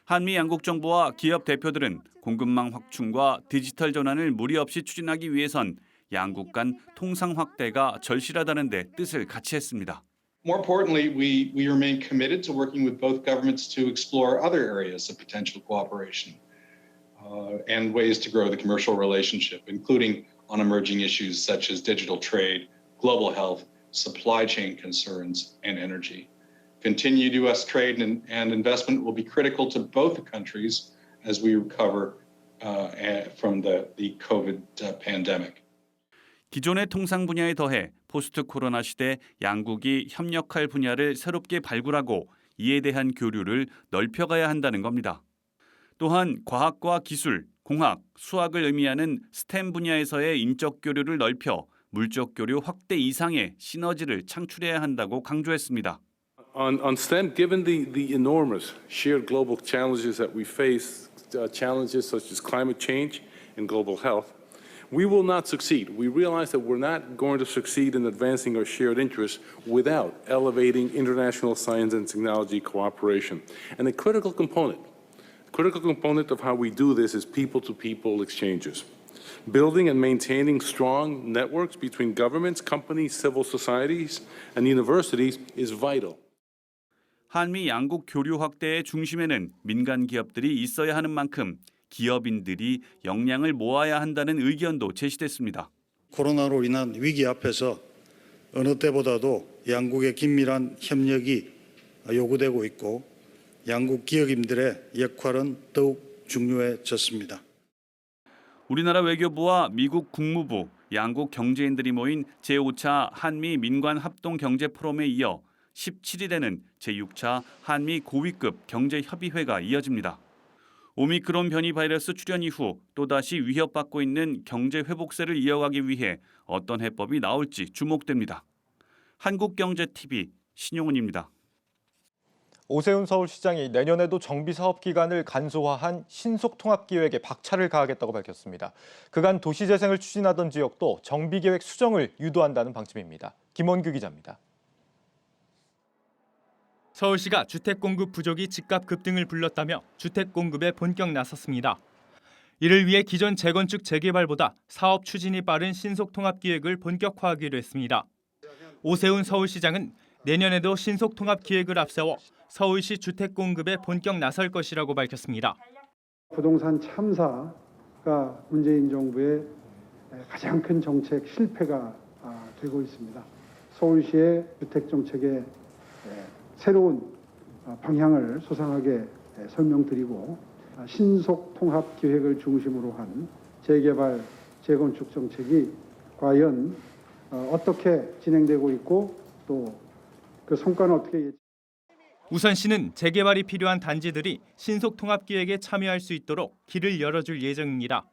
한미 양국 정부와 기업 대표들은 공급망 확충과 디지털 전환을 무리 없이 추진하기 위해선 양국 간 통상 확대가 절실하다는 데 뜻을 같이 했습니다. More importantly, we remain committed to working with both governments to explore other areas of potential cooperation and ways to grow the commercial relationship, including on emerging issues such as digital trade, global health, supply chain concerns, and energy. Continued U.S. trade and investment will be critical to both countries as we recover from the COVID pandemic. 기존의 통상 분야에 더해 포스트 코로나 시대 양국이 협력할 분야를 새롭게 발굴하고 이에 대한 교류를 넓혀가야 한다는 겁니다. 또한 과학과 기술, 공학, 수학을 의미하는 스템 분야에서의 인적 교류를 넓혀 물적 교류 확대 이상의 시너지를 창출해야 한다고 강조했습니다. On STEM, given the enormous shared global challenges that we face, challenges such as climate change and global health, we will not succeed. We realize that we're not going to succeed in advancing our shared interests without elevating international science and technology cooperation. And a critical component Critical component of how we do this is people-to-people exchanges. Building and maintaining strong networks between governments, companies, civil societies, and universities is vital. 한미 양국 교류 확대의 중심에는 민간 기업들이 있어야 하는 만큼 기업인들이 역량을 모아야 한다는 의견도 제시됐습니다. 코로나로 인한 위기 앞에서 어느 때보다도 양국의 긴밀한 협력이 요구되고 있고 양국 기업인들의 역할은 더욱 중요해졌습니다. 우리나라 외교부와 미국 국무부, 양국 경제인들이 모인 제5차 한미 민관 합동 경제 포럼에 이어 17일에는 제6차 한미 고위급 경제협의회가 이어집니다. 오미크론 변이 바이러스 출현 이후 또다시 위협받고 있는 경제 회복세를 이어가기 위해 어떤 해법이 나올지 주목됩니다. 한국경제TV 신용훈입니다. 오세훈 서울시장이 내년에도 정비사업 기간을 간소화한 신속통합기획에 박차를 가하겠다고 밝혔습니다. 그간 도시재생을 추진하던 지역도 정비계획 수정을 유도한다는 방침입니다. 김원규 기자입니다. 서울시가 주택 공급 부족이 집값 급등을 불렀다며 주택 공급에 본격 나섰습니다. 이를 위해 기존 재건축 재개발보다 사업 추진이 빠른 신속통합기획을 본격화하기로 했습니다. 오세훈 서울시장은 내년에도 신속통합기획을 앞세워 서울시 주택 공급에 본격 나설 것이라고 밝혔습니다. 부동산 참사가 문재인 정부의 가장 큰 정책 실패가 되고 있습니다. 서울시의 주택 정책의 새로운 방향을 소상하게 설명드리고 신속 통합 기획을 중심으로 한 재개발, 재건축 정책이 과연 어떻게 진행되고 있고 또 그 성과는 어떻게 우선시는 재개발이 필요한 단지들이 신속 통합 기획에 참여할 수 있도록 길을 열어줄 예정입니다.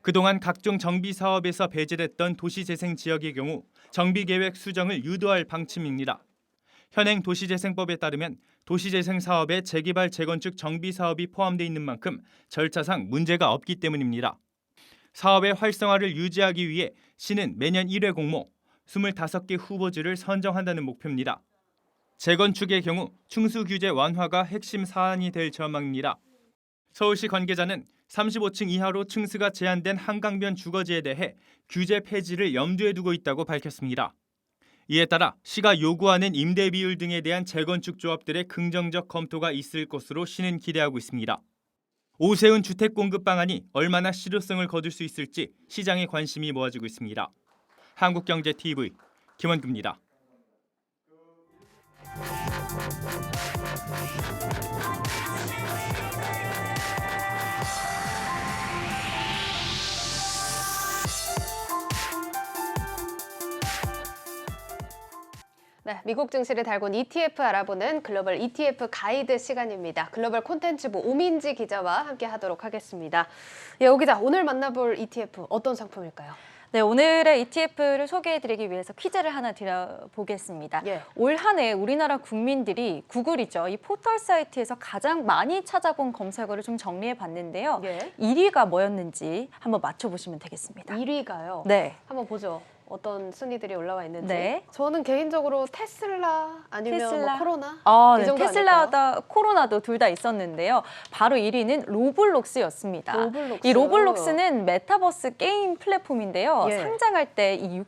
그동안 각종 정비 사업에서 배제됐던 도시재생 지역의 경우 정비계획 수정을 유도할 방침입니다. 현행 도시재생법에 따르면 도시재생 사업에 재개발, 재건축, 정비 사업이 포함되어 있는 만큼 절차상 문제가 없기 때문입니다. 사업의 활성화를 유지하기 위해 시는 매년 1회 공모 25개 후보지를 선정한다는 목표입니다. 재건축의 경우 충수 규제 완화가 핵심 사안이 될 전망입니다. 서울시 관계자는 35층 이하로 층수가 제한된 한강변 주거지에 대해 규제 폐지를 염두에 두고 있다고 밝혔습니다. 이에 따라 시가 요구하는 임대 비율 등에 대한 재건축 조합들의 긍정적 검토가 있을 것으로 시는 기대하고 있습니다. 오세훈 주택 공급 방안이 얼마나 실효성을 거둘 수 있을지 시장의 관심이 모아지고 있습니다. 한국경제TV 김원규입니다. 네, 미국 증시를 달군 ETF 알아보는 글로벌 ETF 가이드 시간입니다. 글로벌 콘텐츠부 오민지 기자와 함께 하도록 하겠습니다. 예, 오 기자, 오늘 만나볼 ETF 어떤 상품일까요? 네, 오늘의 ETF를 소개해드리기 위해서 퀴즈를 하나 드려보겠습니다. 예. 올 한 해 우리나라 국민들이 구글이죠. 이 포털 사이트에서 가장 많이 찾아본 검색어를 좀 정리해봤는데요. 예. 1위가 뭐였는지 한번 맞춰보시면 되겠습니다. 1위가요? 네. 한번 보죠. 어떤 순위들이 올라와 있는지. 네. 저는 개인적으로 테슬라 아니면 뭐 코로나? 네, 이 정도 테슬라다 아닐까요? 코로나도 둘 다 있었는데요. 바로 1위는 로블록스였습니다. 로블록스. 이 로블록스는 메타버스 게임 플랫폼인데요. 예. 상장할 때 이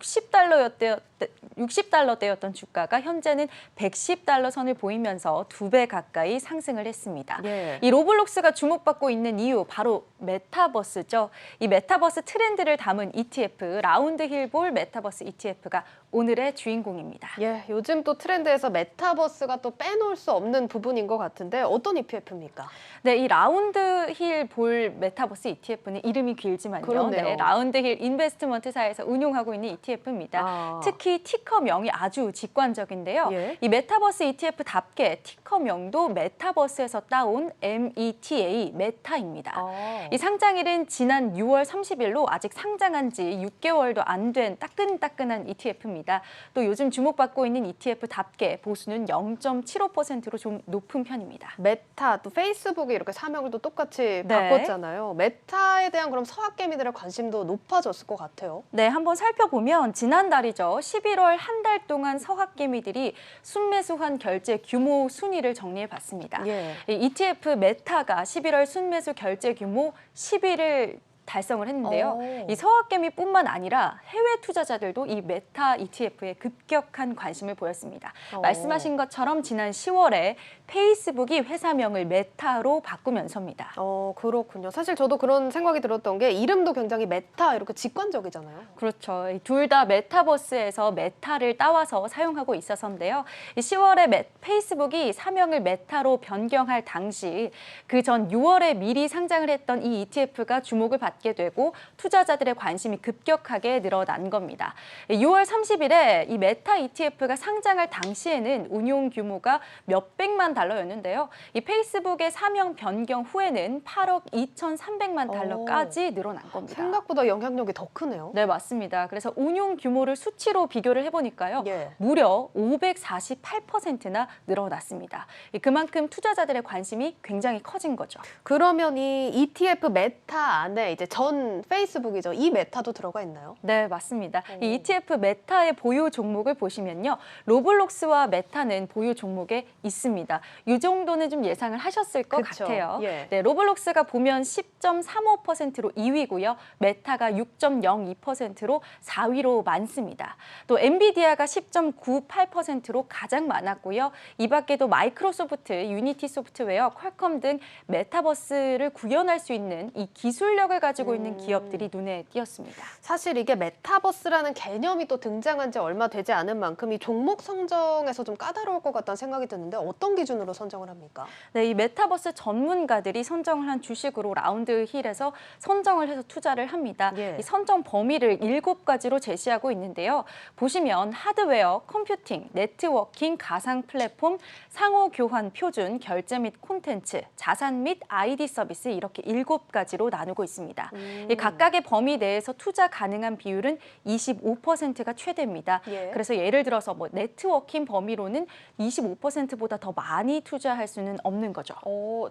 60달러대였던 주가가 현재는 110달러 선을 보이면서 2배 가까이 상승을 했습니다. 예. 이 로블록스가 주목받고 있는 이유 바로 메타버스죠. 이 메타버스 트렌드를 담은 ETF 라운드 힐볼 메타버스 ETF가 오늘의 주인공입니다. 예, 요즘 또 트렌드에서 메타버스가 또 빼놓을 수 없는 부분인 것 같은데 어떤 ETF입니까? 네, 이 라운드 힐 볼 메타버스 ETF는 이름이 길지만요. 그렇네요. 네, 라운드 힐 인베스트먼트사에서 운용하고 있는 ETF입니다. 특히 티커명이 아주 직관적인데요. 예. 이 메타버스 ETF답게 티커명도 메타버스에서 따온 META, 메타입니다. 이 상장일은 지난 6월 30일로 아직 상장한 지 6개월도 안 된 따끈따끈한 ETF입니다. 또 요즘 주목받고 있는 ETF답게 보수는 0.75%로 좀 높은 편입니다. 메타, 또 페이스북이 이렇게 사명을 또 똑같이 네. 바꿨잖아요. 메타에 대한 그럼 서학개미들의 관심도 높아졌을 것 같아요. 네, 한번 살펴보면 지난달이죠. 11월 10월 한 달 동안 서학개미들이 순매수한 결제 규모 순위를 정리해 봤습니다. 예. 이 ETF 메타가 11월 순매수 결제 규모 10위를 달성을 했는데요. 이 서학개미뿐만 아니라 해외 투자자들도 이 메타 ETF에 급격한 관심을 보였습니다. 말씀하신 것처럼 지난 10월에 페이스북이 회사명을 메타로 바꾸면서입니다. 그렇군요. 사실 저도 그런 생각이 들었던 게 이름도 굉장히 메타 이렇게 직관적이잖아요. 그렇죠. 둘 다 메타버스에서 메타를 따와서 사용하고 있어서인데요. 10월에 페이스북이 사명을 메타로 변경할 당시 그 전 6월에 미리 상장을 했던 이 ETF가 주목을 받게 되고 투자자들의 관심이 급격하게 늘어난 겁니다. 6월 30일에 이 메타 ETF가 상장할 당시에는 운용 규모가 몇백만 달러였는데요. 이 페이스북의 사명 변경 후에는 8억 2,300만 달러까지 늘어난 겁니다. 생각보다 영향력이 더 크네요. 네, 맞습니다. 그래서 운용 규모를 수치로 비교를 해보니까요. 무려 548%나 늘어났습니다. 그만큼 투자자들의 관심이 굉장히 커진 거죠. 그러면 이 ETF 메타 안에 이제 전 페이스북이죠. 이 메타도 들어가 있나요? 네, 맞습니다. 이 ETF 메타의 보유 종목을 보시면요. 로블록스와 메타는 보유 종목에 있습니다. 이 정도는 좀 예상을 하셨을 것 같아요. 예. 네, 로블록스가 보면 10.35%로 2위고요. 메타가 6.02%로 4위로 많습니다. 또 엔비디아가 10.98%로 가장 많았고요. 이 밖에도 마이크로소프트, 유니티 소프트웨어, 퀄컴 등 메타버스를 구현할 수 있는 이 기술력을 가지고 있는 기업들이 눈에 띄었습니다. 사실 이게 메타버스라는 개념이 또 등장한 지 얼마 되지 않은 만큼 이 종목 선정에서 좀 까다로울 것 같다는 생각이 드는데 어떤 기준으로 선정을 합니까? 네, 이 메타버스 전문가들이 선정을 한 주식으로 라운드 힐에서 선정을 해서 투자를 합니다. 이 선정 범위를 7가지로 제시하고 있는데요. 보시면 하드웨어, 컴퓨팅, 네트워킹, 가상 플랫폼, 상호 교환 표준, 결제 및 콘텐츠, 자산 및 아이디 서비스 이렇게 7가지로 나누고 있습니다. 이 각각의 범위 내에서 투자 가능한 비율은 25%가 최대입니다. 그래서 예를 들어서 뭐 네트워킹 범위로는 25%보다 더 많이 투자할 수는 없는 거죠.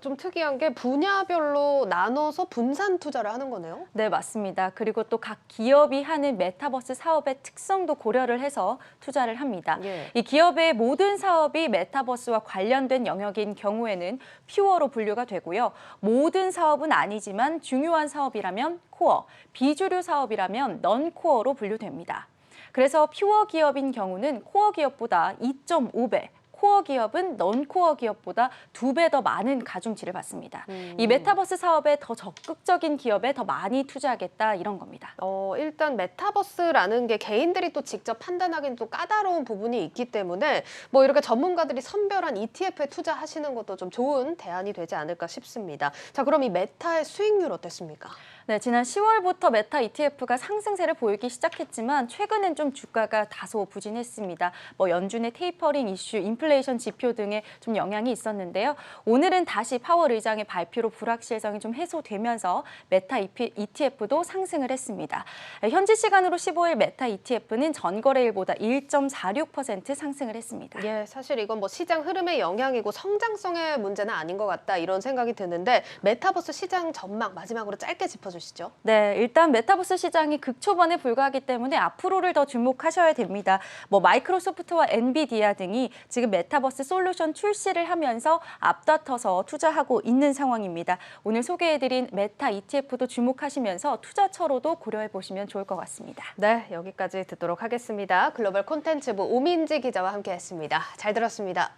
좀 특이한 게 분야별로 나눠서 분산 투자를 하는 거네요? 네, 맞습니다. 그리고 또 각 기업이 하는 메타버스 사업의 특성도 고려를 해서 투자를 합니다. 이 기업의 모든 사업이 메타버스와 관련된 영역인 경우에는 퓨어로 분류가 되고요. 모든 사업은 아니지만 중요한 사업이라면 코어, 비주류 사업이라면 넌 코어로 분류됩니다. 그래서 퓨어 기업인 경우는 코어 기업보다 2.5배, 코어 기업은 넌 코어 기업보다 2배 더 많은 가중치를 받습니다. 이 메타버스 사업에 더 적극적인 기업에 더 많이 투자하겠다 이런 겁니다. 일단 메타버스라는 게 개인들이 또 직접 판단하기는 또 까다로운 부분이 있기 때문에 뭐 이렇게 전문가들이 선별한 ETF에 투자하시는 것도 좀 좋은 대안이 되지 않을까 싶습니다. 자, 그럼 이 메타의 수익률 어땠습니까? 네, 지난 10월부터 메타 ETF가 상승세를 보이기 시작했지만 최근엔 좀 주가가 다소 부진했습니다. 뭐 연준의 테이퍼링 이슈, 인플레이션 지표 등의 좀 영향이 있었는데요. 오늘은 다시 파월 의장의 발표로 불확실성이 좀 해소되면서 메타 ETF도 상승을 했습니다. 현지 시간으로 15일 메타 ETF는 전거래일보다 1.46% 상승을 했습니다. 예, 사실 이건 뭐 시장 흐름의 영향이고 성장성의 문제는 아닌 것 같다 이런 생각이 드는데 메타버스 시장 전망 마지막으로 짧게 짚어주시죠. 네, 일단 메타버스 시장이 극초반에 불과하기 때문에 앞으로를 더 주목하셔야 됩니다. 뭐 마이크로소프트와 엔비디아 등이 지금 메타버스 솔루션 출시를 하면서 앞다퉈서 투자하고 있는 상황입니다. 오늘 소개해드린 메타 ETF도 주목하시면서 투자처로도 고려해보시면 좋을 것 같습니다. 네, 여기까지 듣도록 하겠습니다. 글로벌 콘텐츠부 오민지 기자와 함께했습니다. 잘 들었습니다.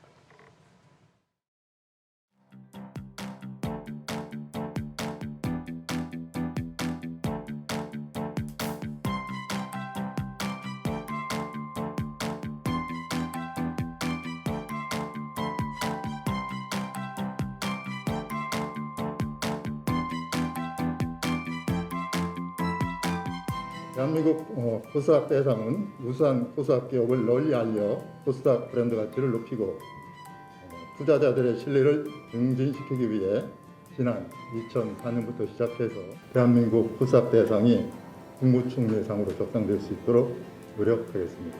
대한민국 코스닥 대상은 우수한 코스닥 기업을 널리 알려 코스닥 브랜드 가치를 높이고 투자자들의 신뢰를 증진시키기 위해 지난 2004년부터 시작해서 대한민국 코스닥 대상이 국무총리상으로 적당될 수 있도록 노력하겠습니다.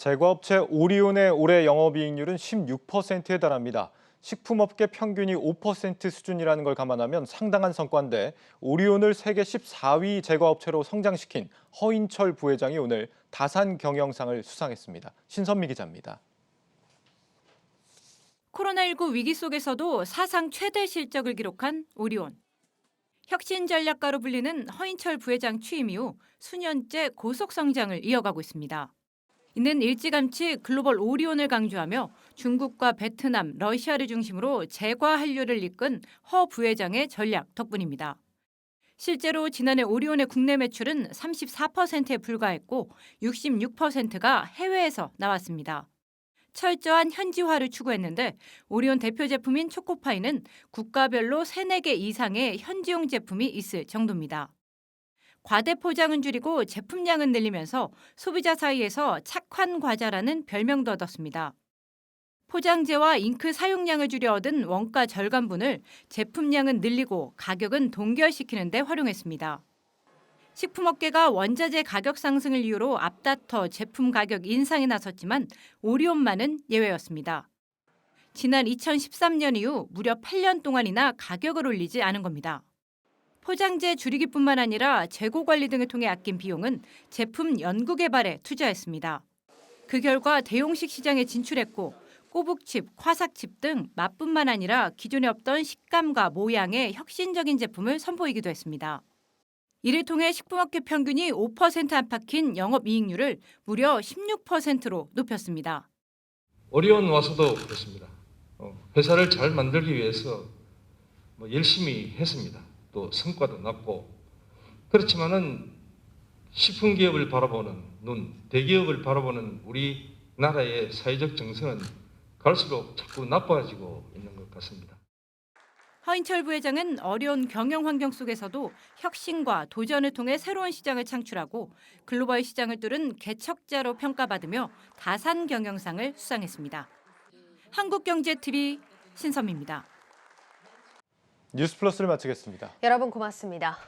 제과업체 오리온의 올해 영업이익률은 16%에 달합니다. 식품업계 평균이 5% 수준이라는 걸 감안하면 상당한 성과인데 오리온을 세계 14위 제과업체로 성장시킨 허인철 부회장이 오늘 다산 경영상을 수상했습니다. 신선미 기자입니다. 코로나19 위기 속에서도 사상 최대 실적을 기록한 오리온. 혁신 전략가로 불리는 허인철 부회장 취임 이후 수년째 고속 성장을 이어가고 있습니다. 이는 일찌감치 글로벌 오리온을 강조하며 중국과 베트남, 러시아를 중심으로 제과 한류를 이끈 허 부회장의 전략 덕분입니다. 실제로 지난해 오리온의 국내 매출은 34%에 불과했고 66%가 해외에서 나왔습니다. 철저한 현지화를 추구했는데 오리온 대표 제품인 초코파이는 국가별로 3-4개 이상의 현지용 제품이 있을 정도입니다. 과대 포장은 줄이고 제품량은 늘리면서 소비자 사이에서 착한 과자라는 별명도 얻었습니다. 포장재와 잉크 사용량을 줄여 얻은 원가 절감분을 제품량은 늘리고 가격은 동결시키는 데 활용했습니다. 식품업계가 원자재 가격 상승을 이유로 앞다퉈 제품 가격 인상에 나섰지만 오리온만은 예외였습니다. 지난 2013년 이후 무려 8년 동안이나 가격을 올리지 않은 겁니다. 포장재 줄이기뿐만 아니라 재고 관리 등을 통해 아낀 비용은 제품 연구 개발에 투자했습니다. 그 결과 대용식 시장에 진출했고 꼬북칩, 화삭칩 등 맛뿐만 아니라 기존에 없던 식감과 모양의 혁신적인 제품을 선보이기도 했습니다. 이를 통해 식품업계 평균이 5% 안팎인 영업이익률을 무려 16%로 높였습니다. 오리온 와서도 그렇습니다. 회사를 잘 만들기 위해서 열심히 했습니다. 또 성과도 났고 그렇지만은 식품기업을 바라보는 눈, 대기업을 바라보는 우리나라의 사회적 정서는 갈수록 자꾸 나빠지고 있는 것 같습니다. 허인철 부회장은 어려운 경영 환경 속에서도 혁신과 도전을 통해 새로운 시장을 창출하고 글로벌 시장을 뚫은 개척자로 평가받으며 다산 경영상을 수상했습니다. 한국경제TV 신선미입니다. 뉴스플러스를 마치겠습니다. 여러분 고맙습니다.